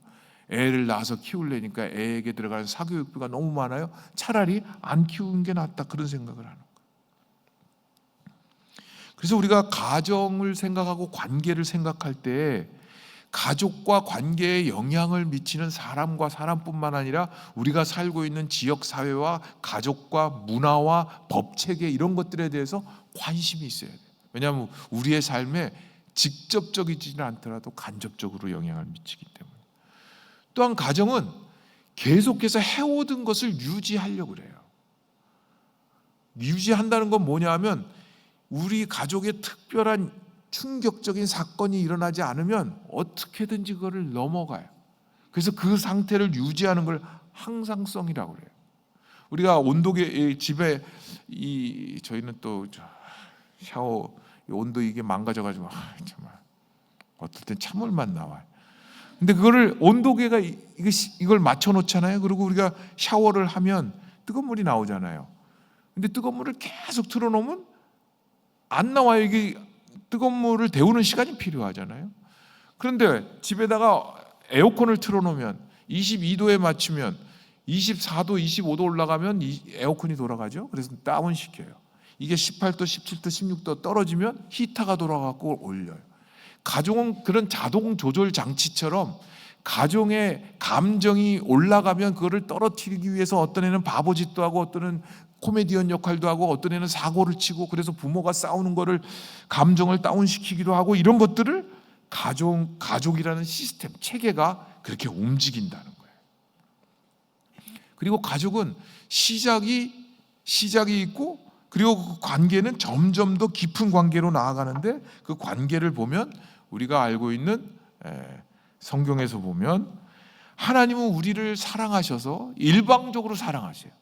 애를 낳아서 키우려니까 애에게 들어가는 사교육비가 너무 많아요. 차라리 안 키우는 게 낫다, 그런 생각을 하는 거예요. 그래서 우리가 가정을 생각하고 관계를 생각할 때 가족과 관계에 영향을 미치는 사람과 사람뿐만 아니라 우리가 살고 있는 지역 사회와 가족과 문화와 법체계 이런 것들에 대해서 관심이 있어야 돼요. 왜냐하면 우리의 삶에 직접적이지는 않더라도 간접적으로 영향을 미치기 때문에. 또한 가정은 계속해서 해오던 것을 유지하려고 그래요. 유지한다는 건 뭐냐 하면 우리 가족의 특별한 충격적인 사건이 일어나지 않으면 어떻게든지 그거를 넘어가요. 그래서 그 상태를 유지하는 걸 항상성이라고 그래요. 우리가 온도계 집에 저희는 또 샤워 온도 이게 망가져가지고 정말 어떨 땐 찬물만 나와요. 근데 그거를 온도계가 이걸 맞춰 놓잖아요. 그리고 우리가 샤워를 하면 뜨거운 물이 나오잖아요. 근데 뜨거운 물을 계속 틀어놓으면 안 나와요. 이게 뜨거운 물을 데우는 시간이 필요하잖아요. 그런데 집에다가 에어컨을 틀어놓으면 22도에 맞추면 24도, 25도 올라가면 이 에어컨이 돌아가죠. 그래서 다운시켜요. 이게 18도, 17도, 16도 떨어지면 히터가 돌아가고 올려요. 가정은 그런 자동 조절 장치처럼 가정의 감정이 올라가면 그거를 떨어뜨리기 위해서 어떤 애는 바보짓도 하고 어떤 애는 코미디언 역할도 하고 어떤 애는 사고를 치고 그래서 부모가 싸우는 거를 감정을 다운시키기도 하고 이런 것들을 가족이라는 시스템, 체계가 그렇게 움직인다는 거예요. 그리고 가족은 시작이 있고 그리고 그 관계는 점점 더 깊은 관계로 나아가는데 그 관계를 보면 우리가 알고 있는 성경에서 보면 하나님은 우리를 사랑하셔서 일방적으로 사랑하세요.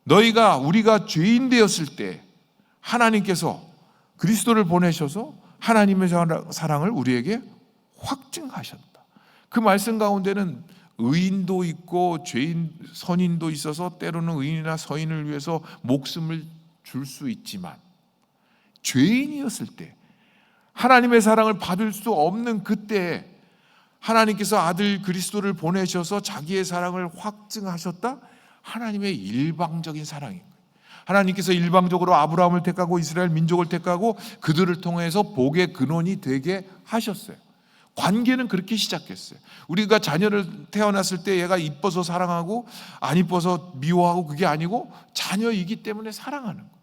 우리가 죄인 되었을 때 하나님께서 그리스도를 보내셔서 하나님의 사랑을 우리에게 확증하셨다. 그 말씀 가운데는 의인도 있고 선인도 있어서 때로는 의인이나 서인을 위해서 목숨을 줄 수 있지만 죄인이었을 때 하나님의 사랑을 받을 수 없는 그때 하나님께서 아들 그리스도를 보내셔서 자기의 사랑을 확증하셨다. 하나님의 일방적인 사랑인 거예요. 하나님께서 일방적으로 아브라함을 택하고 이스라엘 민족을 택하고 그들을 통해서 복의 근원이 되게 하셨어요. 관계는 그렇게 시작했어요. 우리가 자녀를 태어났을 때 얘가 이뻐서 사랑하고 안 이뻐서 미워하고 그게 아니고 자녀이기 때문에 사랑하는 거예요.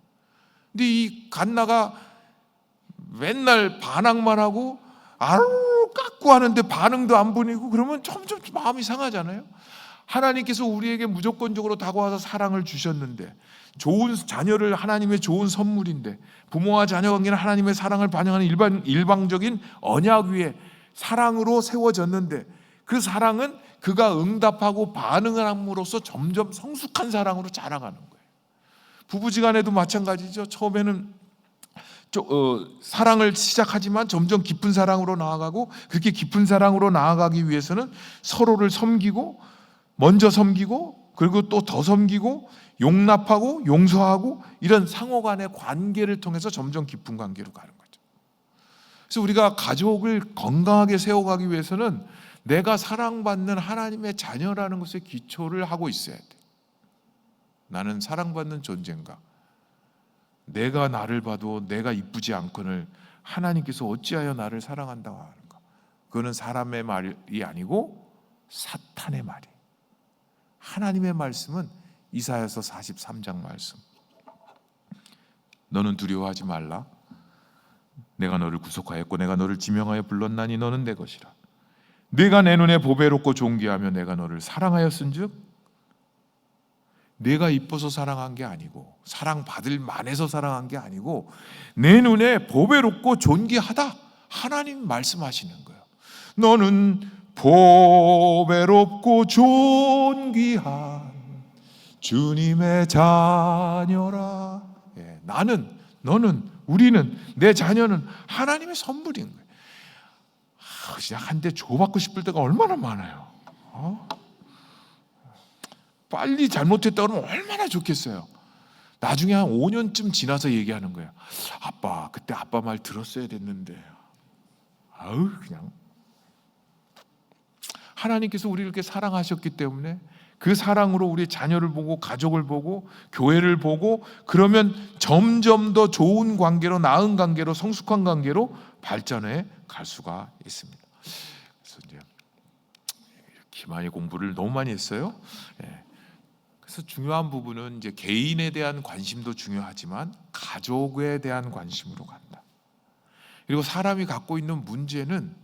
근데 이 갓나가 맨날 반항만 하고 아우 깎고 하는데 반응도 안 보이고 그러면 점점 마음이 상하잖아요. 하나님께서 우리에게 무조건적으로 다가와서 사랑을 주셨는데 좋은 자녀를 하나님의 좋은 선물인데 부모와 자녀 관계는 하나님의 사랑을 반영하는 일방적인 언약 위에 사랑으로 세워졌는데 그 사랑은 그가 응답하고 반응을 함으로써 점점 성숙한 사랑으로 자라가는 거예요. 부부지간에도 마찬가지죠. 처음에는 사랑을 시작하지만 점점 깊은 사랑으로 나아가고 그렇게 깊은 사랑으로 나아가기 위해서는 서로를 섬기고 먼저 섬기고 그리고 또 더 섬기고 용납하고 용서하고 이런 상호간의 관계를 통해서 점점 깊은 관계로 가는 거죠. 그래서 우리가 가족을 건강하게 세워가기 위해서는 내가 사랑받는 하나님의 자녀라는 것에 기초를 하고 있어야 돼. 나는 사랑받는 존재인가? 내가 나를 봐도 내가 이쁘지 않거늘 하나님께서 어찌하여 나를 사랑한다고 하는가? 그거는 사람의 말이 아니고 사탄의 말이. 하나님의 말씀은 이사야서 43장 말씀. 너는 두려워하지 말라. 내가 너를 구속하였고 내가 너를 지명하여 불렀나니 너는 내 것이라. 내가 내 눈에 보배롭고 존귀하며 내가 너를 사랑하였은즉 내가 이뻐서 사랑한 게 아니고 사랑받을 만해서 사랑한 게 아니고 내 눈에 보배롭고 존귀하다. 하나님 말씀하시는 거예요. 너는 보배롭고 존귀한 주님의 자녀라. 예, 나는, 너는, 우리는, 내 자녀는 하나님의 선물인 거예요. 그냥 한 대 줘받고 싶을 때가 얼마나 많아요. 빨리 잘못했다 그러면 얼마나 좋겠어요. 나중에 한 5년쯤 지나서 얘기하는 거예요. 아빠, 그때 아빠 말 들었어야 됐는데. 아우, 그냥. 하나님께서 우리를 이렇게 사랑하셨기 때문에 그 사랑으로 우리 자녀를 보고 가족을 보고 교회를 보고 그러면 점점 더 좋은 관계로, 나은 관계로, 성숙한 관계로 발전해 갈 수가 있습니다. 그래서 이제 이렇게 많이 공부를 너무 많이 했어요. 예. 그래서 중요한 부분은 이제 개인에 대한 관심도 중요하지만 가족에 대한 관심으로 간다. 그리고 사람이 갖고 있는 문제는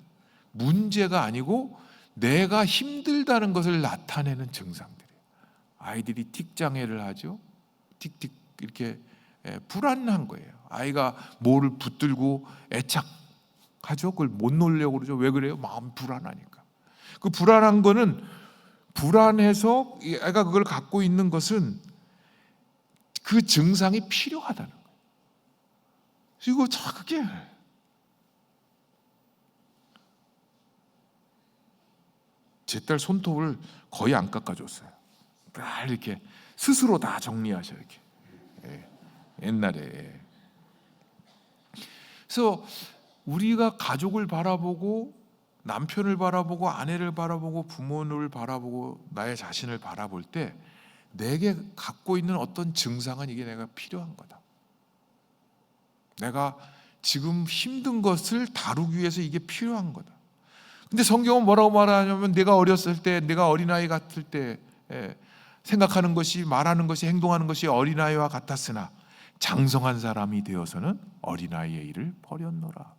문제가 아니고 내가 힘들다는 것을 나타내는 증상들이에요. 아이들이 틱 장애를 하죠. 틱틱 이렇게 불안한 거예요. 아이가 뭐를 붙들고 애착하죠. 그걸 못 놓으려고 그러죠. 왜 그래요? 마음 불안하니까. 그 불안한 거는 불안해서 애가 그걸 갖고 있는 것은 그 증상이 필요하다는 거예요. 그리고 그게 제 딸 손톱을 거의 안 깎아줬어요. 다 이렇게 스스로 다 정리하셔 이렇게. 옛날에. 그래서 우리가 가족을 바라보고 남편을 바라보고 아내를 바라보고 부모를 바라보고 나의 자신을 바라볼 때 내게 갖고 있는 어떤 증상은 이게 내가 필요한 거다. 내가 지금 힘든 것을 다루기 위해서 이게 필요한 거다. 근데 성경은 뭐라고 말하냐면 내가 어렸을 때, 내가 어린아이 같을 때 생각하는 것이, 말하는 것이, 행동하는 것이 어린아이와 같았으나 장성한 사람이 되어서는 어린아이의 일을 버렸노라.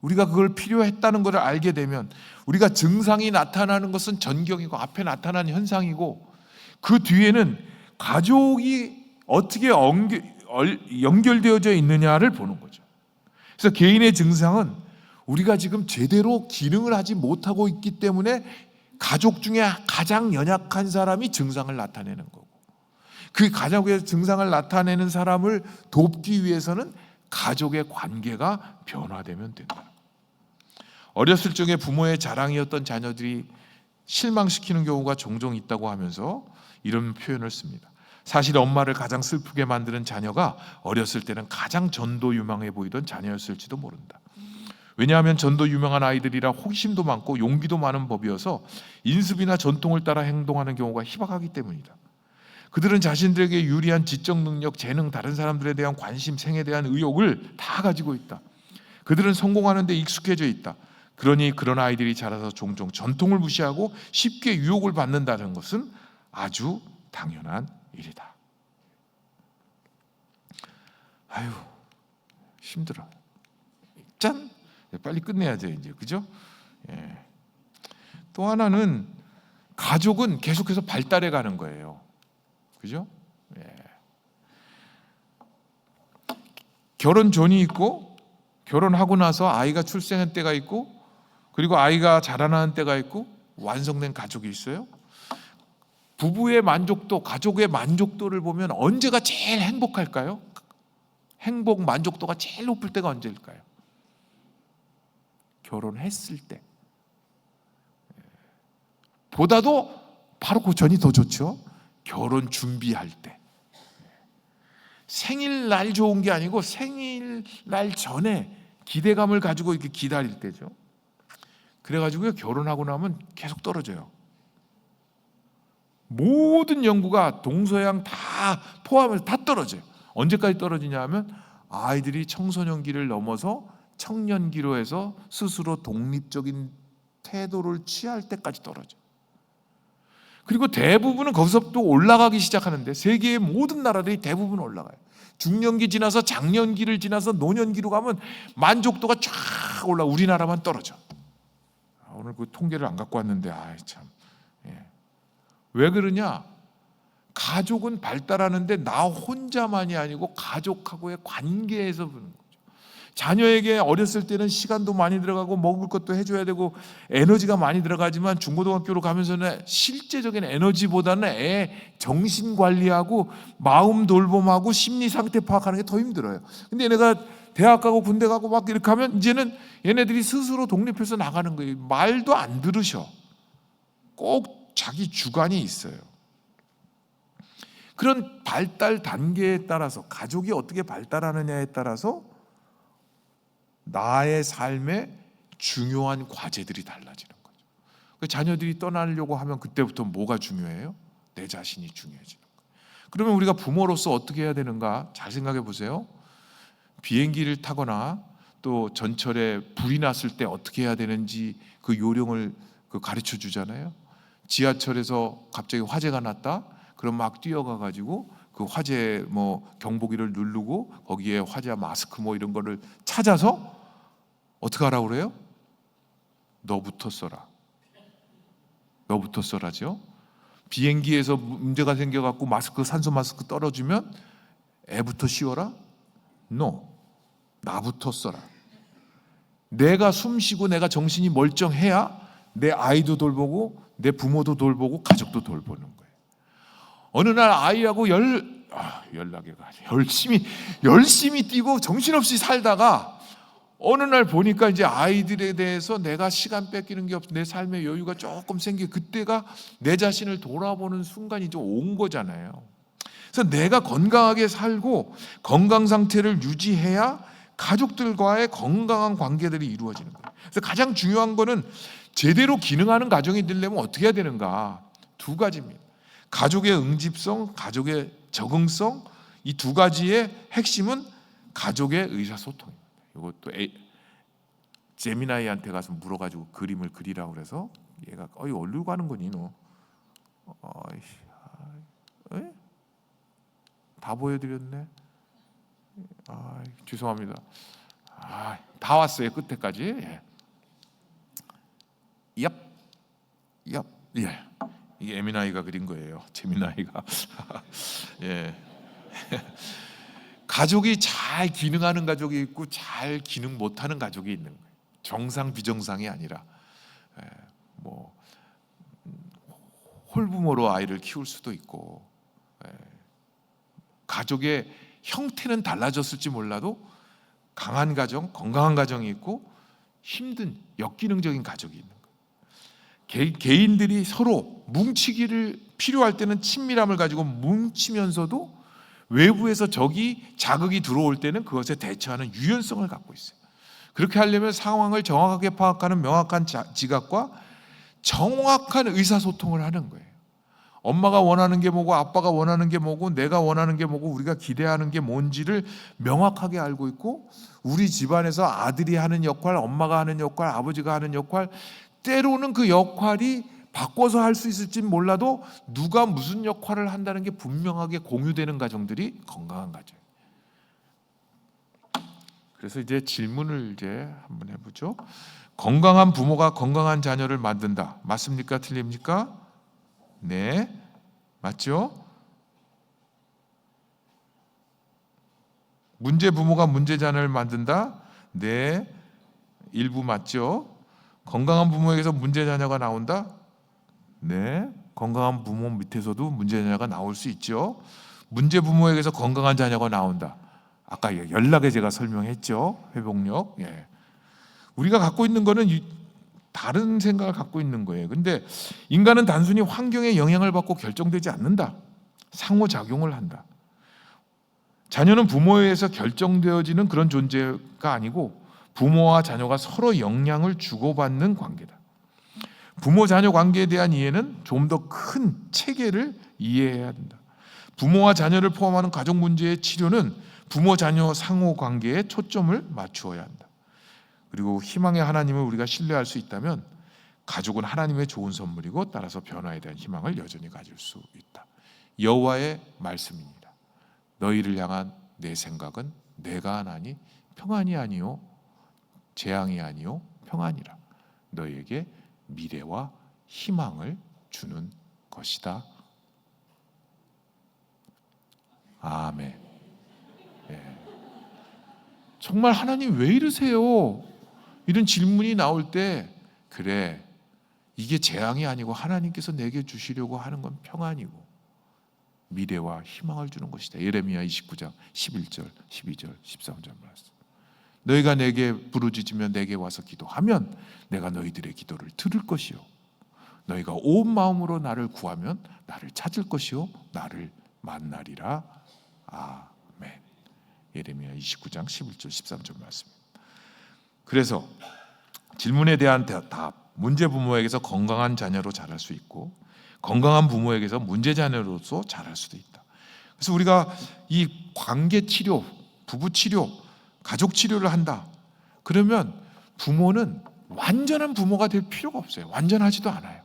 우리가 그걸 필요했다는 것을 알게 되면 우리가 증상이 나타나는 것은 전경이고 앞에 나타난 현상이고 그 뒤에는 가족이 어떻게 연결되어져 있느냐를 보는 거죠. 그래서 개인의 증상은 우리가 지금 제대로 기능을 하지 못하고 있기 때문에 가족 중에 가장 연약한 사람이 증상을 나타내는 거고 그 가족의 증상을 나타내는 사람을 돕기 위해서는 가족의 관계가 변화되면 된다. 어렸을 적에 부모의 자랑이었던 자녀들이 실망시키는 경우가 종종 있다고 하면서 이런 표현을 씁니다. 사실 엄마를 가장 슬프게 만드는 자녀가 어렸을 때는 가장 전도 유망해 보이던 자녀였을지도 모른다. 왜냐하면 전도 유명한 아이들이라 호기심도 많고 용기도 많은 법이어서 인습이나 전통을 따라 행동하는 경우가 희박하기 때문이다. 그들은 자신들에게 유리한 지적 능력, 재능, 다른 사람들에 대한 관심, 생에 대한 의욕을 다 가지고 있다. 그들은 성공하는 데 익숙해져 있다. 그러니 그런 아이들이 자라서 종종 전통을 무시하고 쉽게 유혹을 받는다는 것은 아주 당연한 일이다. 아유, 힘들어. 짠! 빨리 끝내야죠, 이제. 그죠? 예. 또 하나는 가족은 계속해서 발달해 가는 거예요. 그죠? 예. 결혼 전이 있고 결혼하고 나서 아이가 출생한 때가 있고 그리고 아이가 자라나는 때가 있고 완성된 가족이 있어요. 부부의 만족도, 가족의 만족도를 보면 언제가 제일 행복할까요? 행복, 만족도가 제일 높을 때가 언제일까요? 결혼했을 때. 보다도 바로 그 전이 더 좋죠. 결혼 준비할 때. 생일날 좋은 게 아니고 생일날 전에 기대감을 가지고 이렇게 기다릴 때죠. 그래가지고 결혼하고 나면 계속 떨어져요. 모든 연구가 동서양 다 포함해서 다 떨어져요. 언제까지 떨어지냐 하면 아이들이 청소년기를 넘어서 청년기로 해서 스스로 독립적인 태도를 취할 때까지 떨어져요. 그리고 대부분은 거기서 또 올라가기 시작하는데 세계의 모든 나라들이 대부분 올라가요. 중년기 지나서 장년기를 지나서 노년기로 가면 만족도가 쫙 올라. 우리나라만 떨어져. 오늘 그 통계를 안 갖고 왔는데 참. 예. 왜 그러냐? 가족은 발달하는데 나 혼자만이 아니고 가족하고의 관계에서 보는 거죠. 자녀에게 어렸을 때는 시간도 많이 들어가고 먹을 것도 해줘야 되고 에너지가 많이 들어가지만 중고등학교로 가면서는 실제적인 에너지보다는 애 정신 관리하고 마음 돌봄하고 심리 상태 파악하는 게 더 힘들어요. 근데 얘네가 대학 가고 군대 가고 막 이렇게 하면 이제는 얘네들이 스스로 독립해서 나가는 거예요. 말도 안 들으셔. 꼭 자기 주관이 있어요. 그런 발달 단계에 따라서 가족이 어떻게 발달하느냐에 따라서 나의 삶에 중요한 과제들이 달라지는 거죠. 그 자녀들이 떠나려고 하면 그때부터 뭐가 중요해요? 내 자신이 중요해지는 거예요. 그러면 우리가 부모로서 어떻게 해야 되는가? 잘 생각해 보세요. 비행기를 타거나 또 전철에 불이 났을 때 어떻게 해야 되는지 그 요령을 가르쳐 주잖아요. 지하철에서 갑자기 화재가 났다. 그럼 막 뛰어가 가지고 그 화재 경보기를 누르고 거기에 화재 마스크 이런 거를 찾아서 어떻게 하라고 그래요? 너부터 써라. 너부터 써라죠. 비행기에서 문제가 생겨갖고 산소 마스크 떨어지면 애부터 씌워라? No. 나부터 써라. 내가 숨 쉬고 내가 정신이 멀쩡해야 내 아이도 돌보고 내 부모도 돌보고 가족도 돌보는 거예요. 어느 날 아이하고 연락해가 열심히 뛰고 정신없이 살다가 어느 날 보니까 이제 아이들에 대해서 내가 시간 뺏기는 게 없어, 내 삶의 여유가 조금 생기고 그때가 내 자신을 돌아보는 순간이 좀 온 거잖아요. 그래서 내가 건강하게 살고 건강 상태를 유지해야 가족들과의 건강한 관계들이 이루어지는 거예요. 그래서 가장 중요한 거는 제대로 기능하는 가정이 되려면 어떻게 해야 되는가? 두 가지입니다. 가족의 응집성, 가족의 적응성, 이 두 가지의 핵심은 가족의 의사소통입니다. 이것도 제미나이한테 가서 물어가지고 그림을 그리라고 그래서 얘가 어디로 가는 거니 너? 다 보여드렸네. 죄송합니다. 다 왔어요 끝에까지. 예. 예. 이게 에미나이가 그린 거예요. 제미나이가. 예. 가족이 잘 기능하는 가족이 있고 잘 기능 못하는 가족이 있는 거예요. 정상 비정상이 아니라 홀부모로 아이를 키울 수도 있고 가족의 형태는 달라졌을지 몰라도 강한 가정, 건강한 가정이 있고 힘든 역기능적인 가족이 있는 거예요. 개인들이 서로 뭉치기를 필요할 때는 친밀함을 가지고 뭉치면서도 외부에서 자극이 들어올 때는 그것에 대처하는 유연성을 갖고 있어요. 그렇게 하려면 상황을 정확하게 파악하는 명확한 지각과 정확한 의사소통을 하는 거예요. 엄마가 원하는 게 뭐고 아빠가 원하는 게 뭐고 내가 원하는 게 뭐고 우리가 기대하는 게 뭔지를 명확하게 알고 있고 우리 집안에서 아들이 하는 역할, 엄마가 하는 역할, 아버지가 하는 역할, 때로는 그 역할이 바꿔서 할 수 있을지 몰라도 누가 무슨 역할을 한다는 게 분명하게 공유되는 가정들이 건강한 가정. 그래서 이제 질문을 한번 해보죠. 건강한 부모가 건강한 자녀를 만든다. 맞습니까? 틀립니까? 네, 맞죠? 문제 부모가 문제 자녀를 만든다. 네, 일부 맞죠? 건강한 부모에게서 문제 자녀가 나온다. 네, 건강한 부모 밑에서도 문제 자녀가 나올 수 있죠. 문제 부모에게서 건강한 자녀가 나온다. 아까 연락에 제가 설명했죠. 회복력. 예. 우리가 갖고 있는 거는 다른 생각을 갖고 있는 거예요. 근데 인간은 단순히 환경의 영향을 받고 결정되지 않는다. 상호작용을 한다. 자녀는 부모에 의해서 결정되어지는 그런 존재가 아니고 부모와 자녀가 서로 영향을 주고받는 관계다. 부모 자녀 관계에 대한 이해는 좀 더 큰 체계를 이해해야 된다. 부모와 자녀를 포함하는 가족 문제의 치료는 부모 자녀 상호 관계에 초점을 맞추어야 한다. 그리고 희망의 하나님을 우리가 신뢰할 수 있다면 가족은 하나님의 좋은 선물이고 따라서 변화에 대한 희망을 여전히 가질 수 있다. 여호와의 말씀입니다. 너희를 향한 내 생각은 내가 하나니 평안이 아니요 재앙이 아니요 평안이라. 너희에게 미래와 희망을 주는 것이다. 아멘. 예. 정말 하나님 왜 이러세요? 이런 질문이 나올 때 그래, 이게 재앙이 아니고 하나님께서 내게 주시려고 하는 건 평안이고 미래와 희망을 주는 것이다. 예레미야 29장 11절, 12절, 13절 말씀. 너희가 내게 부르짖으며 내게 와서 기도하면 내가 너희들의 기도를 들을 것이요 너희가 온 마음으로 나를 구하면 나를 찾을 것이요 나를 만나리라. 아멘. 예레미야 29장 11절 13절 말씀입니다. 그래서 질문에 대한 답, 문제 부모에게서 건강한 자녀로 자랄 수 있고 건강한 부모에게서 문제 자녀로서 자랄 수도 있다. 그래서 우리가 이 관계 치료, 부부 치료, 가족 치료를 한다. 그러면 부모는 완전한 부모가 될 필요가 없어요. 완전하지도 않아요.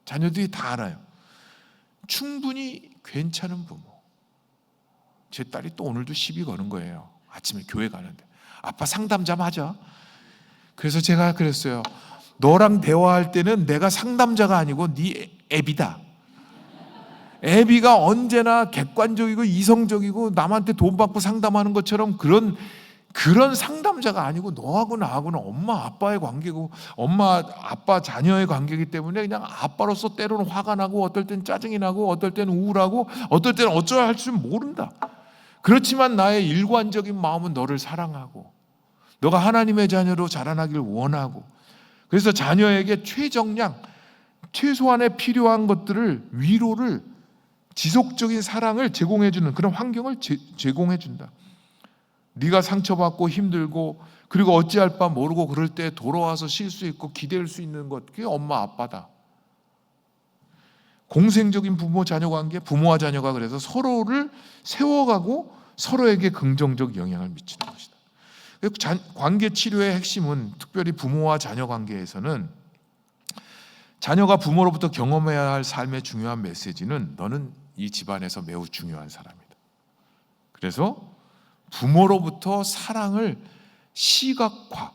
자녀들이 다 알아요. 충분히 괜찮은 부모. 제 딸이 또 오늘도 시비 거는 거예요. 아침에 교회 가는데 아빠 상담자 맞아? 그래서 제가 그랬어요. 너랑 대화할 때는 내가 상담자가 아니고 네 애비다. 애비가 언제나 객관적이고 이성적이고 남한테 돈 받고 상담하는 것처럼 그런 상담자가 아니고 너하고 나하고는 엄마 아빠의 관계고 엄마 아빠 자녀의 관계이기 때문에 그냥 아빠로서 때로는 화가 나고 어떨 땐 짜증이 나고 어떨 때는 우울하고 어떨 때는 어쩌야 할 줄 모른다. 그렇지만 나의 일관적인 마음은 너를 사랑하고 너가 하나님의 자녀로 자라나길 원하고 그래서 자녀에게 최정량 최소한의 필요한 것들을 위로를 지속적인 사랑을 제공해주는 그런 환경을 제공해준다. 네가 상처받고 힘들고 그리고 어찌할 바 모르고 그럴 때 돌아와서 쉴 수 있고 기댈 수 있는 것 그게 엄마 아빠다. 공생적인 부모 자녀 관계, 부모와 자녀가 그래서 서로를 세워가고 서로에게 긍정적 영향을 미치는 것이다. 관계 치료의 핵심은 특별히 부모와 자녀 관계에서는 자녀가 부모로부터 경험해야 할 삶의 중요한 메시지는 너는 이 집안에서 매우 중요한 사람이다. 그래서 부모로부터 사랑을 시각화,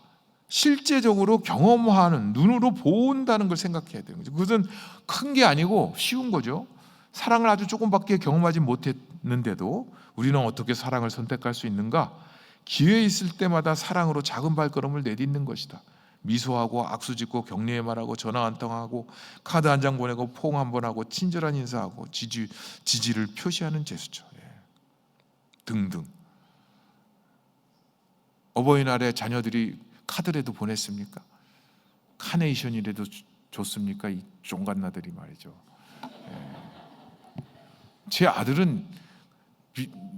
실제적으로 경험하는, 눈으로 본다는 걸 생각해야 되는 거죠. 그것은 큰 게 아니고 쉬운 거죠. 사랑을 아주 조금밖에 경험하지 못했는데도 우리는 어떻게 사랑을 선택할 수 있는가? 기회 있을 때마다 사랑으로 작은 발걸음을 내딛는 것이다. 미소하고 악수 짓고 격려의 말하고 전화 한 통하고 카드 한 장 보내고 포옹 한 번 하고 친절한 인사하고 지지를 표시하는 제스처 등등. 어버이날에 자녀들이 카드라도 보냈습니까? 카네이션이라도 줬습니까? 이 종갓나들이 말이죠. 제 아들은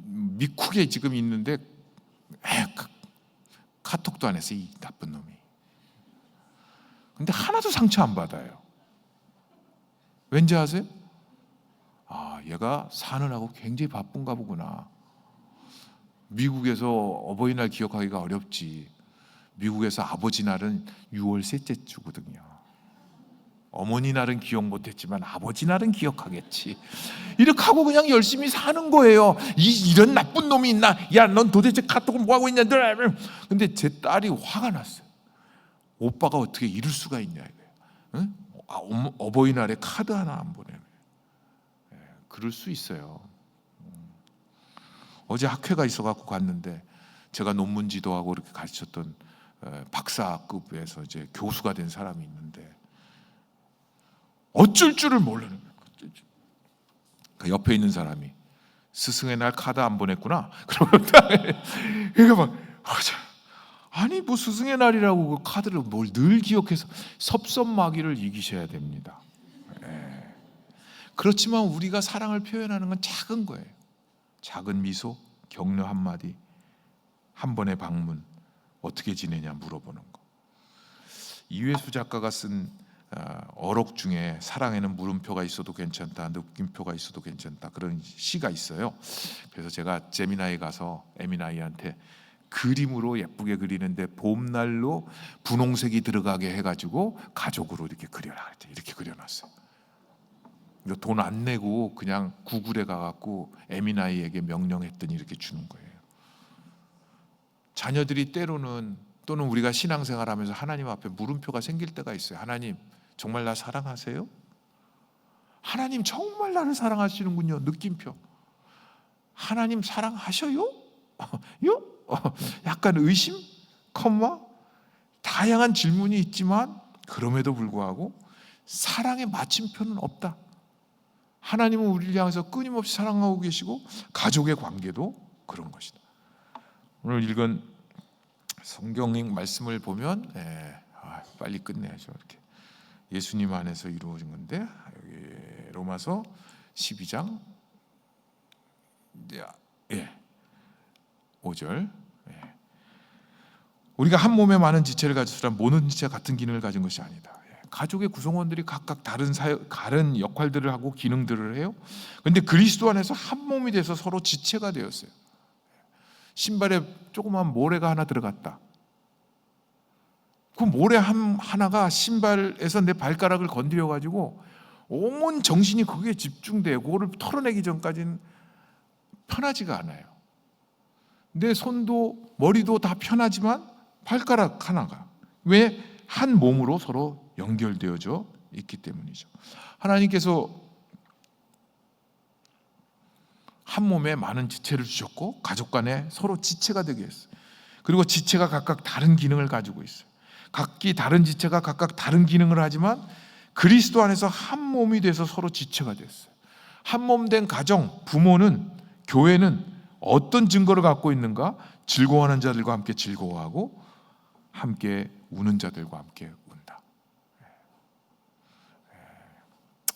미국에 지금 있는데 카톡도 안 했어, 이 나쁜 놈이. 근데 하나도 상처 안 받아요. 왠지 아세요? 얘가 사느라고 굉장히 바쁜가 보구나. 미국에서 어버이날 기억하기가 어렵지. 미국에서 아버지 날은 6월 셋째 주거든요. 어머니 날은 기억 못했지만 아버지 날은 기억하겠지. 이렇게 하고 그냥 열심히 사는 거예요. 이런 나쁜 놈이 있나? 야, 넌 도대체 카톡을 뭐 하고 있냐? 근데 제 딸이 화가 났어요. 오빠가 어떻게 이럴 수가 있냐 이거예요. 응? 어버이날에 카드 하나 안 보내네. 그럴 수 있어요. 어제 학회가 있어갖고 갔는데 제가 논문 지도하고 이렇게 가르쳤던 박사급에서 이제 교수가 된 사람이 있는데 어쩔 줄을 모르는 거예요. 그 옆에 있는 사람이 스승의 날 카드 안 보냈구나. 그러면 그러니까 막 아니 뭐 스승의 날이라고 그 카드를 뭘 늘 기억해서 섭섭마귀를 이기셔야 됩니다. 그렇지만 우리가 사랑을 표현하는 건 작은 거예요. 작은 미소, 격려 한마디, 한 번의 방문, 어떻게 지내냐 물어보는 거. 이회수 작가가 쓴 어록 중에 사랑에는 물음표가 있어도 괜찮다, 느낌표가 있어도 괜찮다 그런 시가 있어요. 그래서 제가 제미나이 가서 에미나이한테 그림으로 예쁘게 그리는데 봄날로 분홍색이 들어가게 해가지고 가족으로 이렇게 그려라 이렇게 그려놨어요. 돈 안 내고 그냥 구글에 가갖고 에미나이에게 명령했더니 이렇게 주는 거예요. 자녀들이 때로는 또는 우리가 신앙생활하면서 하나님 앞에 물음표가 생길 때가 있어요. 하나님 정말 나 사랑하세요? 하나님 정말 나를 사랑하시는군요. 느낌표. 하나님 사랑하셔요? 요? 약간 의심? 컴마? 다양한 질문이 있지만 그럼에도 불구하고 사랑의 마침표는 없다. 하나님은 우리를 향해서 끊임없이 사랑하고 계시고 가족의 관계도 그런 것이다. 오늘 읽은 성경 말씀을 보면 빨리 끝내야죠. 이렇게 예수님 안에서 이루어진 건데 여기 로마서 12장 5절 우리가 한 몸에 많은 지체를 가졌으나 모든 지체가 같은 기능을 가진 것이 아니다. 가족의 구성원들이 각각 다른 역할들을 하고 기능들을 해요. 그런데 그리스도 안에서 한 몸이 돼서 서로 지체가 되었어요. 신발에 조그만 모래가 하나 들어갔다. 그 모래 하나가 신발에서 내 발가락을 건드려 가지고 온 정신이 거기에 집중돼요. 그거를 털어내기 전까지는 편하지가 않아요. 내 손도 머리도 다 편하지만 발가락 하나가 왜 한 몸으로 서로 연결되어져 있기 때문이죠. 하나님께서 한 몸에 많은 지체를 주셨고 가족 간에 서로 지체가 되게 했어요. 그리고 지체가 각각 다른 기능을 가지고 있어요. 각기 다른 지체가 각각 다른 기능을 하지만 그리스도 안에서 한 몸이 돼서 서로 지체가 됐어요. 한 몸 된 가정, 부모는, 교회는 어떤 증거를 갖고 있는가? 즐거워하는 자들과 함께 즐거워하고 함께 우는 자들과 함께 운다.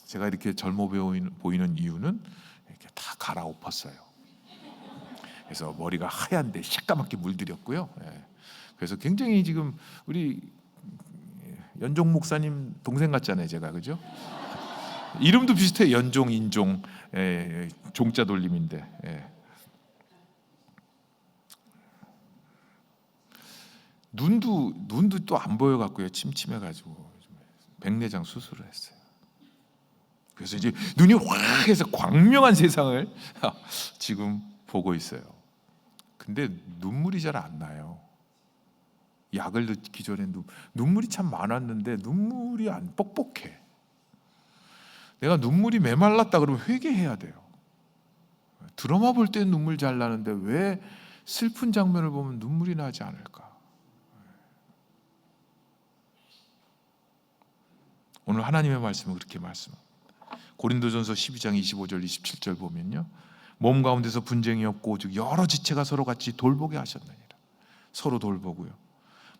제가 이렇게 젊어 보이는 이유는 이렇게 다 갈아엎었어요. 그래서 머리가 하얀데 새까맣게 물들였고요. 그래서 굉장히 지금 우리 연종 목사님 동생 같잖아요, 제가. 그죠? 이름도 비슷해. 연종, 인종, 종자 돌림인데. 눈도 또 안 보여 갖고요. 침침해 가지고 백내장 수술을 했어요. 그래서 이제 눈이 확 해서 광명한 세상을 지금 보고 있어요. 근데 눈물이 잘 안 나요. 약을 넣기 전에 눈물이 참 많았는데 눈물이 안 뻑뻑해. 내가 눈물이 메말랐다 그러면 회개해야 돼요. 드라마 볼 때는 눈물 잘 나는데 왜 슬픈 장면을 보면 눈물이 나지 않을까? 오늘 하나님의 말씀은 그렇게 말씀합니다. 고린도전서 12장 25절 27절 보면요, 몸 가운데서 분쟁이 없고 오직 여러 지체가 서로 같이 돌보게 하셨느니라. 서로 돌보고요.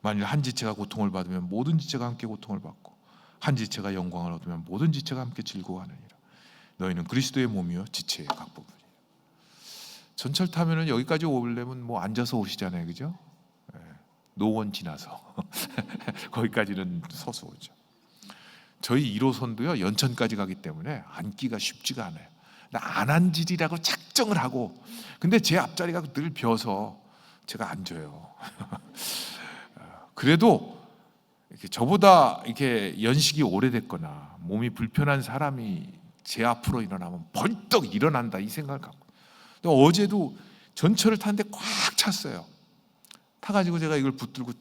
만일 한 지체가 고통을 받으면 모든 지체가 함께 고통을 받고 한 지체가 영광을 얻으면 모든 지체가 함께 즐거워하느니라. 너희는 그리스도의 몸이요 지체의 각 부분이에요. 전철 타면은 여기까지 오려면 뭐 앉아서 오시잖아요, 그죠? 노원 지나서 거기까지는 서서 오죠. 저희 1호선도요 연천까지 가기 때문에 앉기가 쉽지가 않아요. 안 앉으리라고 작정을 하고, 근데 제 앞자리가 늘 비어서 제가 앉아요. 그래도 이렇게 저보다 이렇게 연식이 오래됐거나 몸이 불편한 사람이 제 앞으로 일어나면 벌떡 일어난다 이 생각을 갖고. 어제도 전철을 탔는데 꽉 찼어요. 타가지고 제가 이걸 붙들고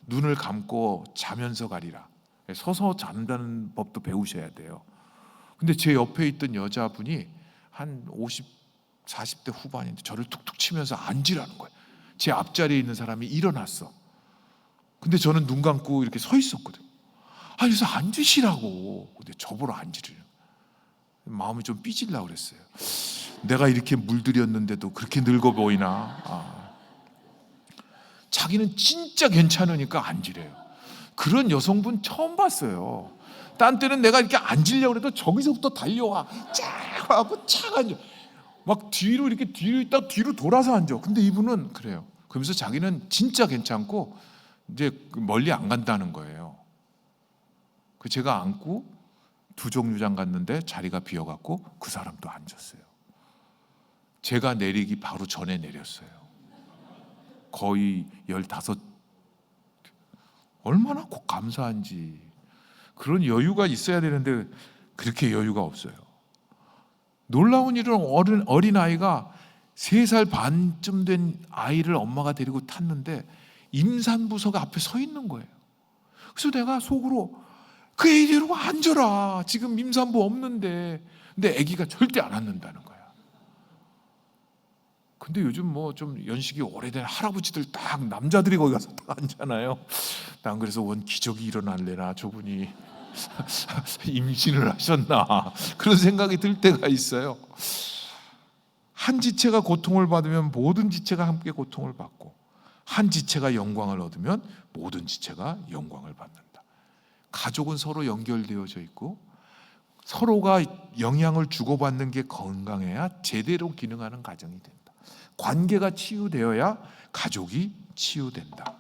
눈을 감고 자면서 가리라. 서서 잔다는 법도 배우셔야 돼요. 근데 제 옆에 있던 여자분이 한 50, 40대 후반인데 저를 툭툭 치면서 앉으라는 거예요. 제 앞자리에 있는 사람이 일어났어. 근데 저는 눈 감고 이렇게 서 있었거든요. 그래서 앉으시라고. 근데 저보러 앉으래요. 마음이 좀 삐질라 그랬어요. 내가 이렇게 물들였는데도 그렇게 늙어 보이나? 자기는 진짜 괜찮으니까 앉으래요. 그런 여성분 처음 봤어요. 딴 때는 내가 이렇게 앉으려고 해도 저기서부터 달려와 쫙 하고 착 앉아. 막 뒤로 이렇게 뒤로 있다 뒤로 돌아서 앉아. 근데 이분은 그래요. 그러면서 자기는 진짜 괜찮고 이제 멀리 안 간다는 거예요. 그 제가 앉고 두 정류장 갔는데 자리가 비어갖고 그 사람도 앉았어요. 제가 내리기 바로 전에 내렸어요. 거의 15. 얼마나 꼭 감사한지. 그런 여유가 있어야 되는데 그렇게 여유가 없어요. 놀라운 일은 어린 아이가 3살 반쯤 된 아이를 엄마가 데리고 탔는데 임산부석 앞에 서 있는 거예요. 그래서 내가 속으로 그 애 데리고 앉아라. 지금 임산부 없는데. 근데 아기가 절대 안 앉는다는 거야. 근데 요즘 뭐 좀 연식이 오래된 할아버지들 딱 남자들이 거기 가서 딱 앉잖아요. 난 그래서 원 기적이 일어날래나 저분이 임신을 하셨나 그런 생각이 들 때가 있어요. 한 지체가 고통을 받으면 모든 지체가 함께 고통을 받고 한 지체가 영광을 얻으면 모든 지체가 영광을 받는다. 가족은 서로 연결되어져 있고 서로가 영향을 주고받는 게 건강해야 제대로 기능하는 가정이 된다. 관계가 치유되어야 가족이 치유된다.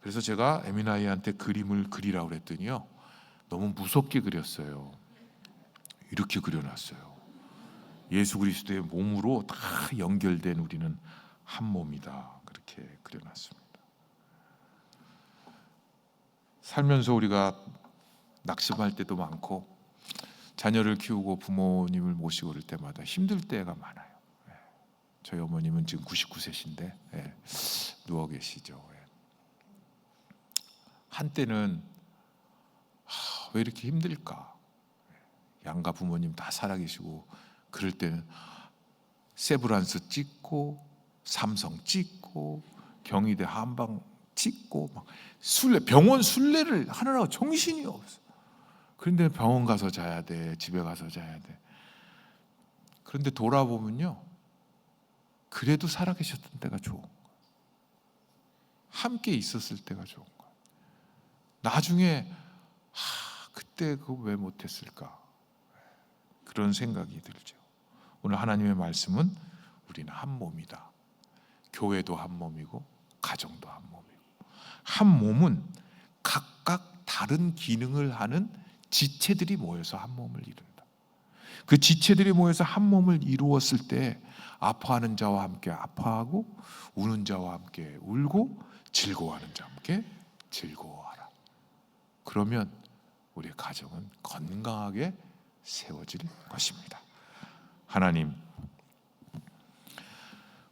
그래서 제가 에미나이한테 그림을 그리라고 그랬더니요, 너무 무섭게 그렸어요. 이렇게 그려놨어요. 예수 그리스도의 몸으로 다 연결된 우리는 한 몸이다. 그렇게 그려놨습니다. 살면서 우리가 낙심할 때도 많고 자녀를 키우고 부모님을 모시고 그럴 때마다 힘들 때가 많아요. 저희 어머님은 지금 99세신데 누워 계시죠. 한때는 왜 이렇게 힘들까? 양가 부모님 다 살아계시고 그럴 때는 세브란스 찍고 삼성 찍고 경희대 한방 찍고 막 병원 순례를 하느라고 정신이 없어. 그런데 병원 가서 자야 돼, 집에 가서 자야 돼. 그런데 돌아보면요, 그래도 살아계셨던 때가 좋은 거예요. 함께 있었을 때가 좋은 거예요. 나중에 그때 그거 왜 못했을까? 그런 생각이 들죠. 오늘 하나님의 말씀은 우리는 한 몸이다. 교회도 한 몸이고 가정도 한 몸이고, 한 몸은 각각 다른 기능을 하는 지체들이 모여서 한 몸을 이룬다. 그 지체들이 모여서 한 몸을 이루었을 때 아파하는 자와 함께 아파하고 우는 자와 함께 울고 즐거워하는 자와 함께 즐거워하라. 그러면 우리의 가정은 건강하게 세워질 것입니다. 하나님,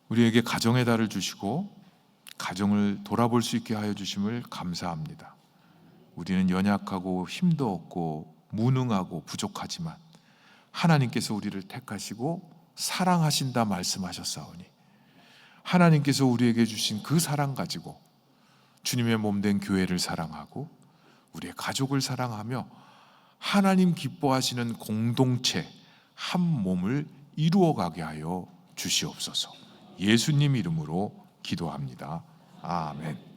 우리에게 가정의 달을 주시고 가정을 돌아볼 수 있게 하여 주심을 감사합니다. 우리는 연약하고 힘도 없고 무능하고 부족하지만 하나님께서 우리를 택하시고 사랑하신다 말씀하셨사오니 하나님께서 우리에게 주신 그 사랑 가지고 주님의 몸된 교회를 사랑하고 우리의 가족을 사랑하며 하나님 기뻐하시는 공동체 한 몸을 이루어가게 하여 주시옵소서. 예수님 이름으로 기도합니다. 아멘.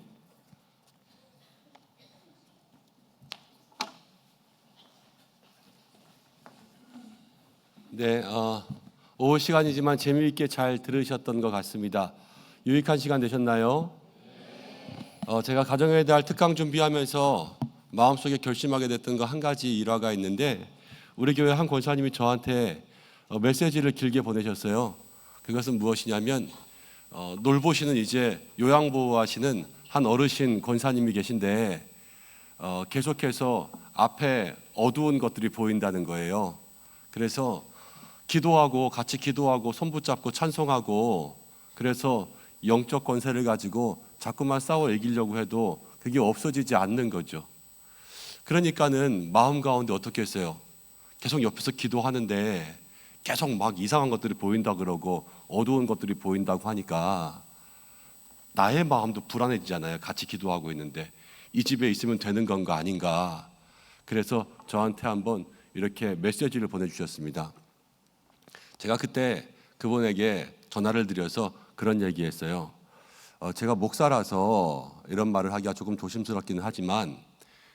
네, 오후 시간이지만 재미있게 잘 들으셨던 것 같습니다. 유익한 시간 되셨나요? 제가 가정의 달 특강 준비하면서 마음속에 결심하게 됐던 거 한 가지 일화가 있는데, 우리 교회 한 권사님이 저한테 메시지를 길게 보내셨어요. 그것은 무엇이냐면 놀보시는 이제 요양보호하시는 한 어르신 권사님이 계신데 계속해서 앞에 어두운 것들이 보인다는 거예요. 그래서 기도하고 같이 기도하고 손 붙잡고 찬송하고, 그래서 영적 권세를 가지고 자꾸만 싸워 이기려고 해도 그게 없어지지 않는 거죠. 그러니까는 마음 가운데 어떻게 했어요? 계속 옆에서 기도하는데 계속 막 이상한 것들이 보인다 그러고 어두운 것들이 보인다고 하니까 나의 마음도 불안해지잖아요. 같이 기도하고 있는데 이 집에 있으면 되는 건가 아닌가. 그래서 저한테 한번 이렇게 메시지를 보내주셨습니다. 제가 그때 그분에게 전화를 드려서 그런 얘기했어요. 제가 목사라서 이런 말을 하기가 조금 조심스럽기는 하지만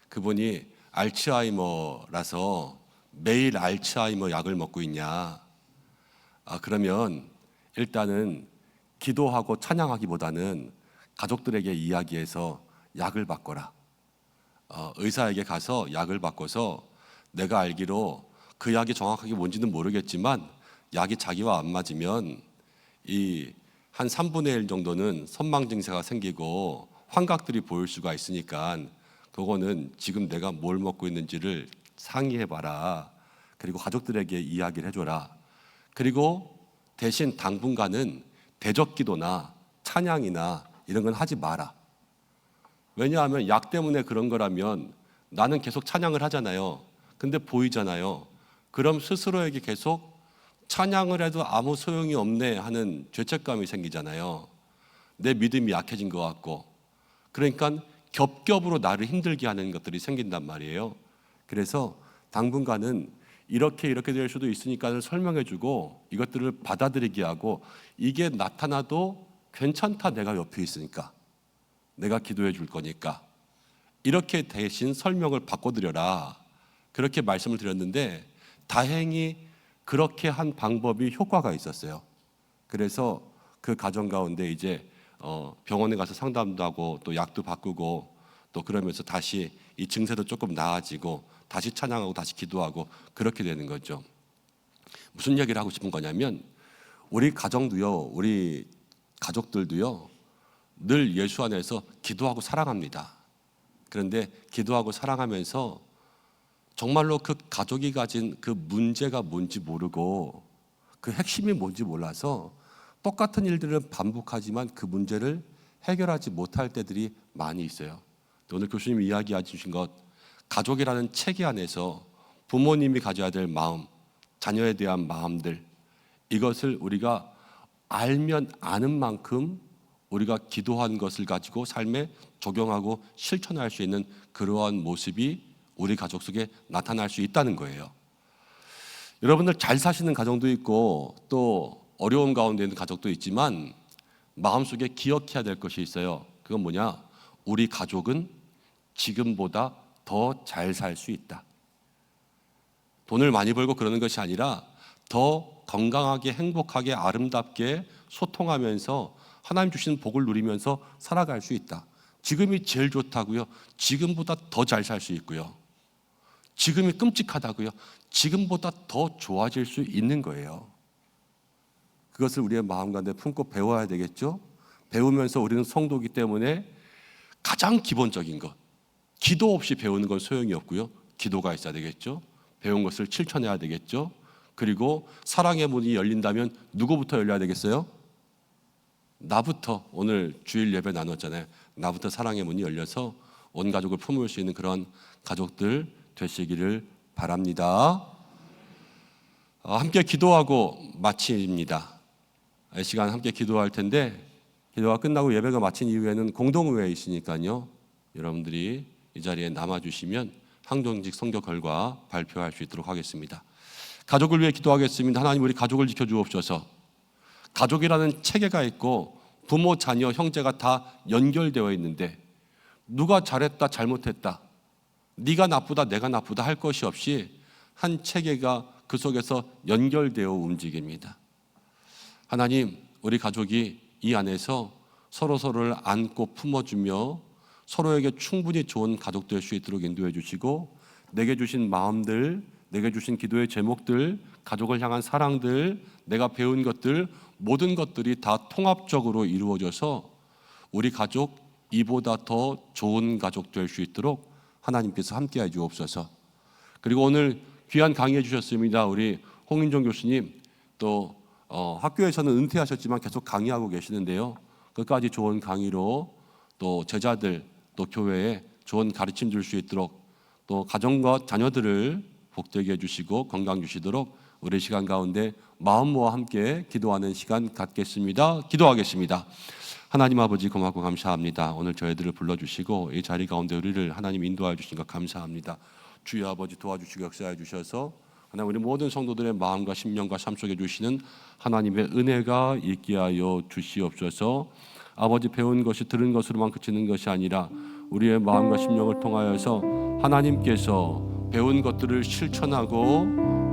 그분이 알츠하이머라서 매일 알츠하이머 약을 먹고 있냐. 그러면 일단은 기도하고 찬양하기보다는 가족들에게 이야기해서 약을 바꿔라. 의사에게 가서 약을 바꿔서, 내가 알기로 그 약이 정확하게 뭔지는 모르겠지만 약이 자기와 안 맞으면 이 한 3분의 1 정도는 선망 증세가 생기고 환각들이 보일 수가 있으니까 그거는 지금 내가 뭘 먹고 있는지를 상의해봐라. 그리고 가족들에게 이야기를 해줘라. 그리고 대신 당분간은 대적기도나 찬양이나 이런 건 하지 마라. 왜냐하면 약 때문에 그런 거라면 나는 계속 찬양을 하잖아요. 근데 보이잖아요. 그럼 스스로에게 계속 찬양을 해도 아무 소용이 없네 하는 죄책감이 생기잖아요. 내 믿음이 약해진 것 같고, 그러니까 겹겹으로 나를 힘들게 하는 것들이 생긴단 말이에요. 그래서 당분간은 이렇게 될 수도 있으니까 설명해주고 이것들을 받아들이게 하고, 이게 나타나도 괜찮다, 내가 옆에 있으니까, 내가 기도해 줄 거니까, 이렇게 대신 설명을 바꿔드려라, 그렇게 말씀을 드렸는데, 다행히 그렇게 한 방법이 효과가 있었어요. 그래서 그 가정 가운데 이제 병원에 가서 상담도 하고 또 약도 바꾸고 또 그러면서 다시 이 증세도 조금 나아지고 다시 찬양하고 다시 기도하고 그렇게 되는 거죠. 무슨 얘기를 하고 싶은 거냐면, 우리 가정도요, 우리 가족들도요, 늘 예수 안에서 기도하고 사랑합니다. 그런데 기도하고 사랑하면서 정말로 그 가족이 가진 그 문제가 뭔지 모르고 그 핵심이 뭔지 몰라서 똑같은 일들을 반복하지만 그 문제를 해결하지 못할 때들이 많이 있어요. 오늘 교수님이 이야기해 주신 것, 가족이라는 체계 안에서 부모님이 가져야 될 마음, 자녀에 대한 마음들, 이것을 우리가 알면 아는 만큼 우리가 기도한 것을 가지고 삶에 적용하고 실천할 수 있는 그러한 모습이 우리 가족 속에 나타날 수 있다는 거예요. 여러분들 잘 사시는 가정도 있고 또 어려움 가운데 있는 가족도 있지만 마음속에 기억해야 될 것이 있어요. 그건 뭐냐? 우리 가족은 지금보다 더 잘 살 수 있다. 돈을 많이 벌고 그러는 것이 아니라 더 건강하게, 행복하게, 아름답게 소통하면서 하나님 주신 복을 누리면서 살아갈 수 있다. 지금이 제일 좋다고요? 지금보다 더 잘 살 수 있고요. 지금이 끔찍하다고요? 지금보다 더 좋아질 수 있는 거예요. 그것을 우리의 마음 가운데 품고 배워야 되겠죠? 배우면서 우리는 성도이기 때문에 가장 기본적인 것, 기도 없이 배우는 건 소용이 없고요. 기도가 있어야 되겠죠? 배운 것을 실천해야 되겠죠? 그리고 사랑의 문이 열린다면 누구부터 열려야 되겠어요? 나부터. 오늘 주일 예배 나눴잖아요. 나부터 사랑의 문이 열려서 온 가족을 품을 수 있는 그런 가족들 되시기를 바랍니다. 함께 기도하고 마칩니다. 이 시간 함께 기도할 텐데, 기도가 끝나고 예배가 마친 이후에는 공동의회에 있으니까요, 여러분들이 이 자리에 남아주시면 항동직 선교 결과 발표할 수 있도록 하겠습니다. 가족을 위해 기도하겠습니다. 하나님, 우리 가족을 지켜주옵소서. 가족이라는 체계가 있고 부모, 자녀, 형제가 다 연결되어 있는데 누가 잘했다, 잘못했다, 네가 나쁘다, 내가 나쁘다 할 것이 없이 한 체계가 그 속에서 연결되어 움직입니다. 하나님, 우리 가족이 이 안에서 서로를 안고 품어주며 서로에게 충분히 좋은 가족 될 수 있도록 인도해 주시고, 내게 주신 마음들, 내게 주신 기도의 제목들, 가족을 향한 사랑들, 내가 배운 것들, 모든 것들이 다 통합적으로 이루어져서 우리 가족 이보다 더 좋은 가족 될 수 있도록 하나님께서 함께해 주옵소서. 그리고 오늘 귀한 강의해 주셨습니다. 우리 홍인종 교수님, 또 학교에서는 은퇴하셨지만 계속 강의하고 계시는데요, 끝까지 좋은 강의로 또 제자들, 또 교회에 좋은 가르침 줄 수 있도록, 또 가정과 자녀들을 복되게 해주시고 건강 주시도록 우리 시간 가운데 마음 모아 함께 기도하는 시간 갖겠습니다. 기도하겠습니다. 하나님 아버지, 고맙고 감사합니다. 오늘 저희들을 불러주시고 이 자리 가운데 우리를 하나님 인도하여 주신 것 감사합니다. 주여 아버지, 도와주시고 역사해 주셔서 하나님, 우리 모든 성도들의 마음과 심령과 삶 속에 주시는 하나님의 은혜가 있게 하여 주시옵소서. 아버지, 배운 것이 들은 것으로만 그치는 것이 아니라 우리의 마음과 심령을 통하여서 하나님께서 배운 것들을 실천하고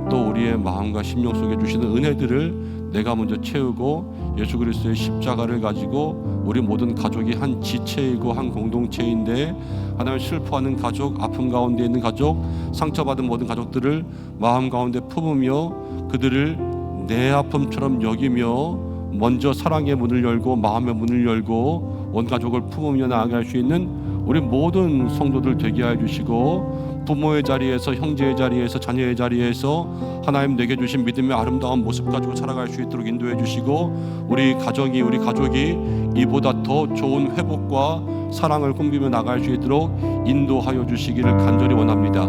또 우리의 마음과 심령 속에 주시는 은혜들을 내가 먼저 채우고 예수 그리스도의 십자가를 가지고 우리 모든 가족이 한 지체이고 한 공동체인데, 하나님, 슬퍼하는 가족, 아픔 가운데 있는 가족, 상처받은 모든 가족들을 마음 가운데 품으며 그들을 내 아픔처럼 여기며 먼저 사랑의 문을 열고 마음의 문을 열고 온 가족을 품으며 나아갈 수 있는 우리 모든 성도들 되게 해 주시고, 부모의 자리에서, 형제의 자리에서, 자녀의 자리에서 하나님 내게 주신 믿음의 아름다운 모습 가지고 살아갈 수 있도록 인도해 주시고, 우리 가족이 이보다 더 좋은 회복과 사랑을 꿈꾸며 나갈 수 있도록 인도하여 주시기를 간절히 원합니다.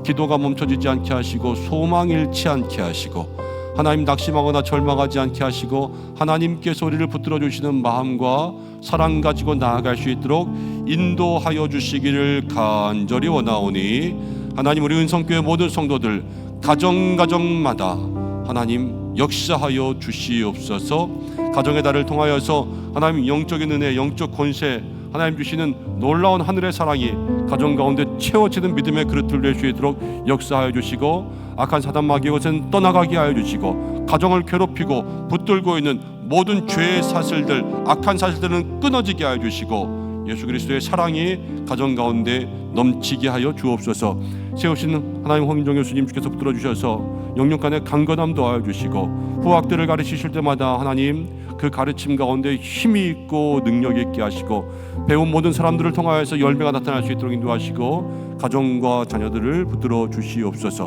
기도가 멈춰지지 않게 하시고 소망 잃지 않게 하시고 하나님 낙심하거나 절망하지 않게 하시고 하나님께서 우리를 붙들어 주시는 마음과 사랑 가지고 나아갈 수 있도록 인도하여 주시기를 간절히 원하오니 하나님 우리 은성교회 모든 성도들 가정마다 하나님 역사하여 주시옵소서. 가정의 달을 통하여서 하나님 영적인 은혜, 영적 권세, 하나님 주시는 놀라운 하늘의 사랑이 가정 가운데 채워지는 믿음의 그릇을 낼 수 있도록 역사하여 주시고 악한 사단 마귀의 것은 떠나가게 하여 주시고 가정을 괴롭히고 붙들고 있는 모든 죄의 사슬들, 악한 사슬들은 끊어지게 하여 주시고 예수 그리스도의 사랑이 가정 가운데 넘치게 하여 주옵소서. 세우신 하나님 홍인종 교수님 주께서 붙들어 주셔서 영육간의 강건함 도하여 주시고 후학들을 가르치실 때마다 하나님 그 가르침 가운데 힘이 있고 능력 있게 하시고 배운 모든 사람들을 통하여서 열매가 나타날 수 있도록 인도하시고 가정과 자녀들을 붙들어 주시옵소서.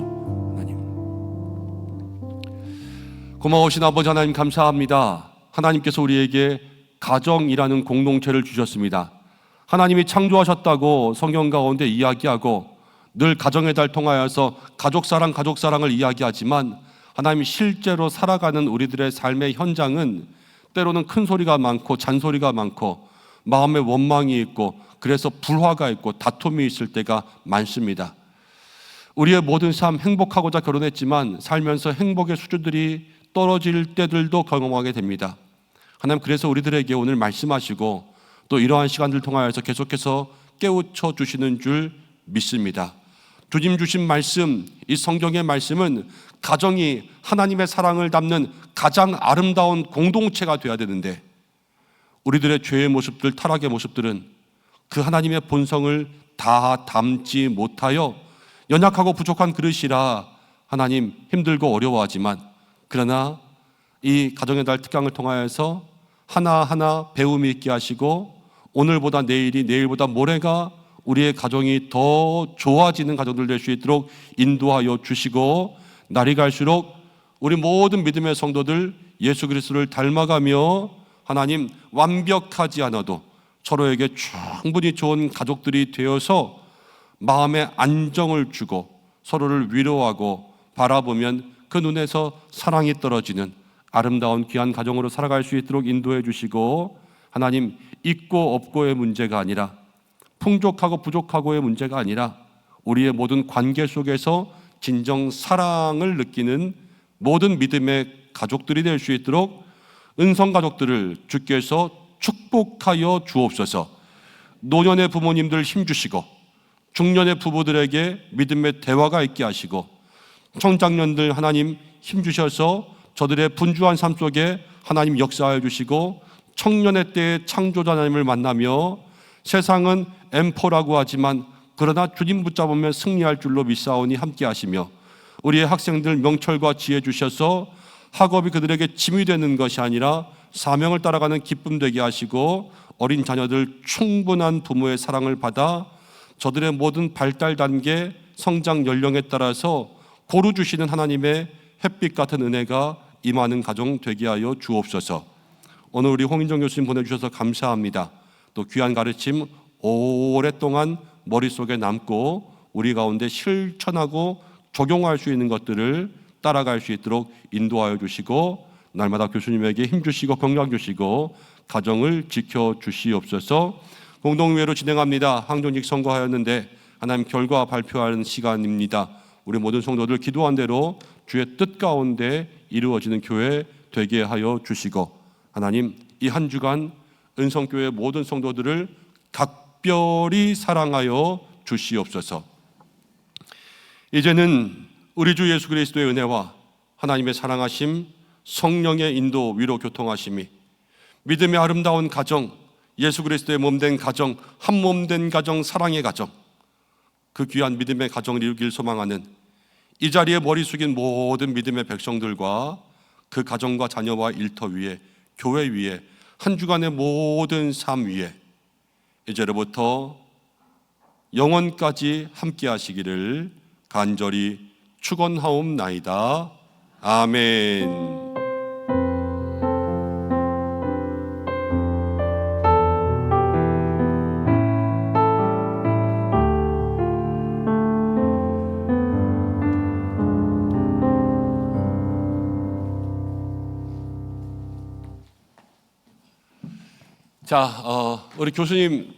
하나님 고마우신 아버지 하나님 감사합니다. 하나님께서 우리에게 가정이라는 공동체를 주셨습니다. 하나님이 창조하셨다고 성경 가운데 이야기하고 늘 가정의 달 통하여서 가족사랑을 이야기하지만 하나님이 실제로 살아가는 우리들의 삶의 현장은 때로는 큰 소리가 많고 잔소리가 많고 마음에 원망이 있고 그래서 불화가 있고 다툼이 있을 때가 많습니다. 우리의 모든 삶 행복하고자 결혼했지만 살면서 행복의 수준들이 떨어질 때들도 경험하게 됩니다. 하나님 그래서 우리들에게 오늘 말씀하시고 또 이러한 시간들 통하여서 계속해서 깨우쳐 주시는 줄 믿습니다. 주님 주신 말씀, 이 성경의 말씀은 가정이 하나님의 사랑을 담는 가장 아름다운 공동체가 되어야 되는데 우리들의 죄의 모습들, 타락의 모습들은 그 하나님의 본성을 다 담지 못하여 연약하고 부족한 그릇이라 하나님 힘들고 어려워하지만 그러나 이 가정의 달 특강을 통하여서 하나하나 배움이 있게 하시고 오늘보다 내일이 내일보다 모레가 우리의 가정이 더 좋아지는 가정들 될 수 있도록 인도하여 주시고 날이 갈수록 우리 모든 믿음의 성도들 예수 그리스도를 닮아가며 하나님 완벽하지 않아도 서로에게 충분히 좋은 가족들이 되어서 마음에 안정을 주고 서로를 위로하고 바라보면 그 눈에서 사랑이 떨어지는 아름다운 귀한 가정으로 살아갈 수 있도록 인도해 주시고 하나님 있고 없고의 문제가 아니라 풍족하고 부족하고의 문제가 아니라 우리의 모든 관계 속에서 진정 사랑을 느끼는 모든 믿음의 가족들이 될 수 있도록 은성 가족들을 주께서 축복하여 주옵소서. 노년의 부모님들 힘주시고 중년의 부부들에게 믿음의 대화가 있게 하시고 청장년들 하나님 힘주셔서 저들의 분주한 삶 속에 하나님 역사하여 주시고 청년의 때에 창조자 하나님을 만나며 세상은 M4라고 하지만 그러나 주님 붙잡으면 승리할 줄로 믿사오니 함께 하시며 우리의 학생들 명철과 지혜 주셔서 학업이 그들에게 짐이 되는 것이 아니라 사명을 따라가는 기쁨 되게 하시고 어린 자녀들 충분한 부모의 사랑을 받아 저들의 모든 발달 단계 성장 연령에 따라서 고루 주시는 하나님의 햇빛 같은 은혜가 임하는 가정 되게 하여 주옵소서. 오늘 우리 홍인정 교수님 보내주셔서 감사합니다. 또 귀한 가르침 오랫동안 머릿속에 남고 우리 가운데 실천하고 적용할 수 있는 것들을 따라갈 수 있도록 인도하여 주시고 날마다 교수님에게 힘주시고 건강 주시고 가정을 지켜주시옵소서. 공동회로 진행합니다. 항존직 선거하였는데 하나님 결과 발표하는 시간입니다. 우리 모든 성도들 기도한 대로 주의 뜻 가운데 이루어지는 교회 되게 하여 주시고 하나님 이 한 주간 은성교회 모든 성도들을 각별히 사랑하여 주시옵소서. 이제는 우리 주 예수 그리스도의 은혜와 하나님의 사랑하심, 성령의 인도, 위로, 교통하심이 믿음의 아름다운 가정, 예수 그리스도의 몸된 가정, 한 몸된 가정, 사랑의 가정, 그 귀한 믿음의 가정을 이루길 소망하는 이 자리에 머리 숙인 모든 믿음의 백성들과 그 가정과 자녀와 일터 위에, 교회 위에, 한 주간의 모든 삶 위에 이제로부터 영원까지 함께 하시기를 간절히 축원하옵나이다. 아멘. 자, 우리 교수님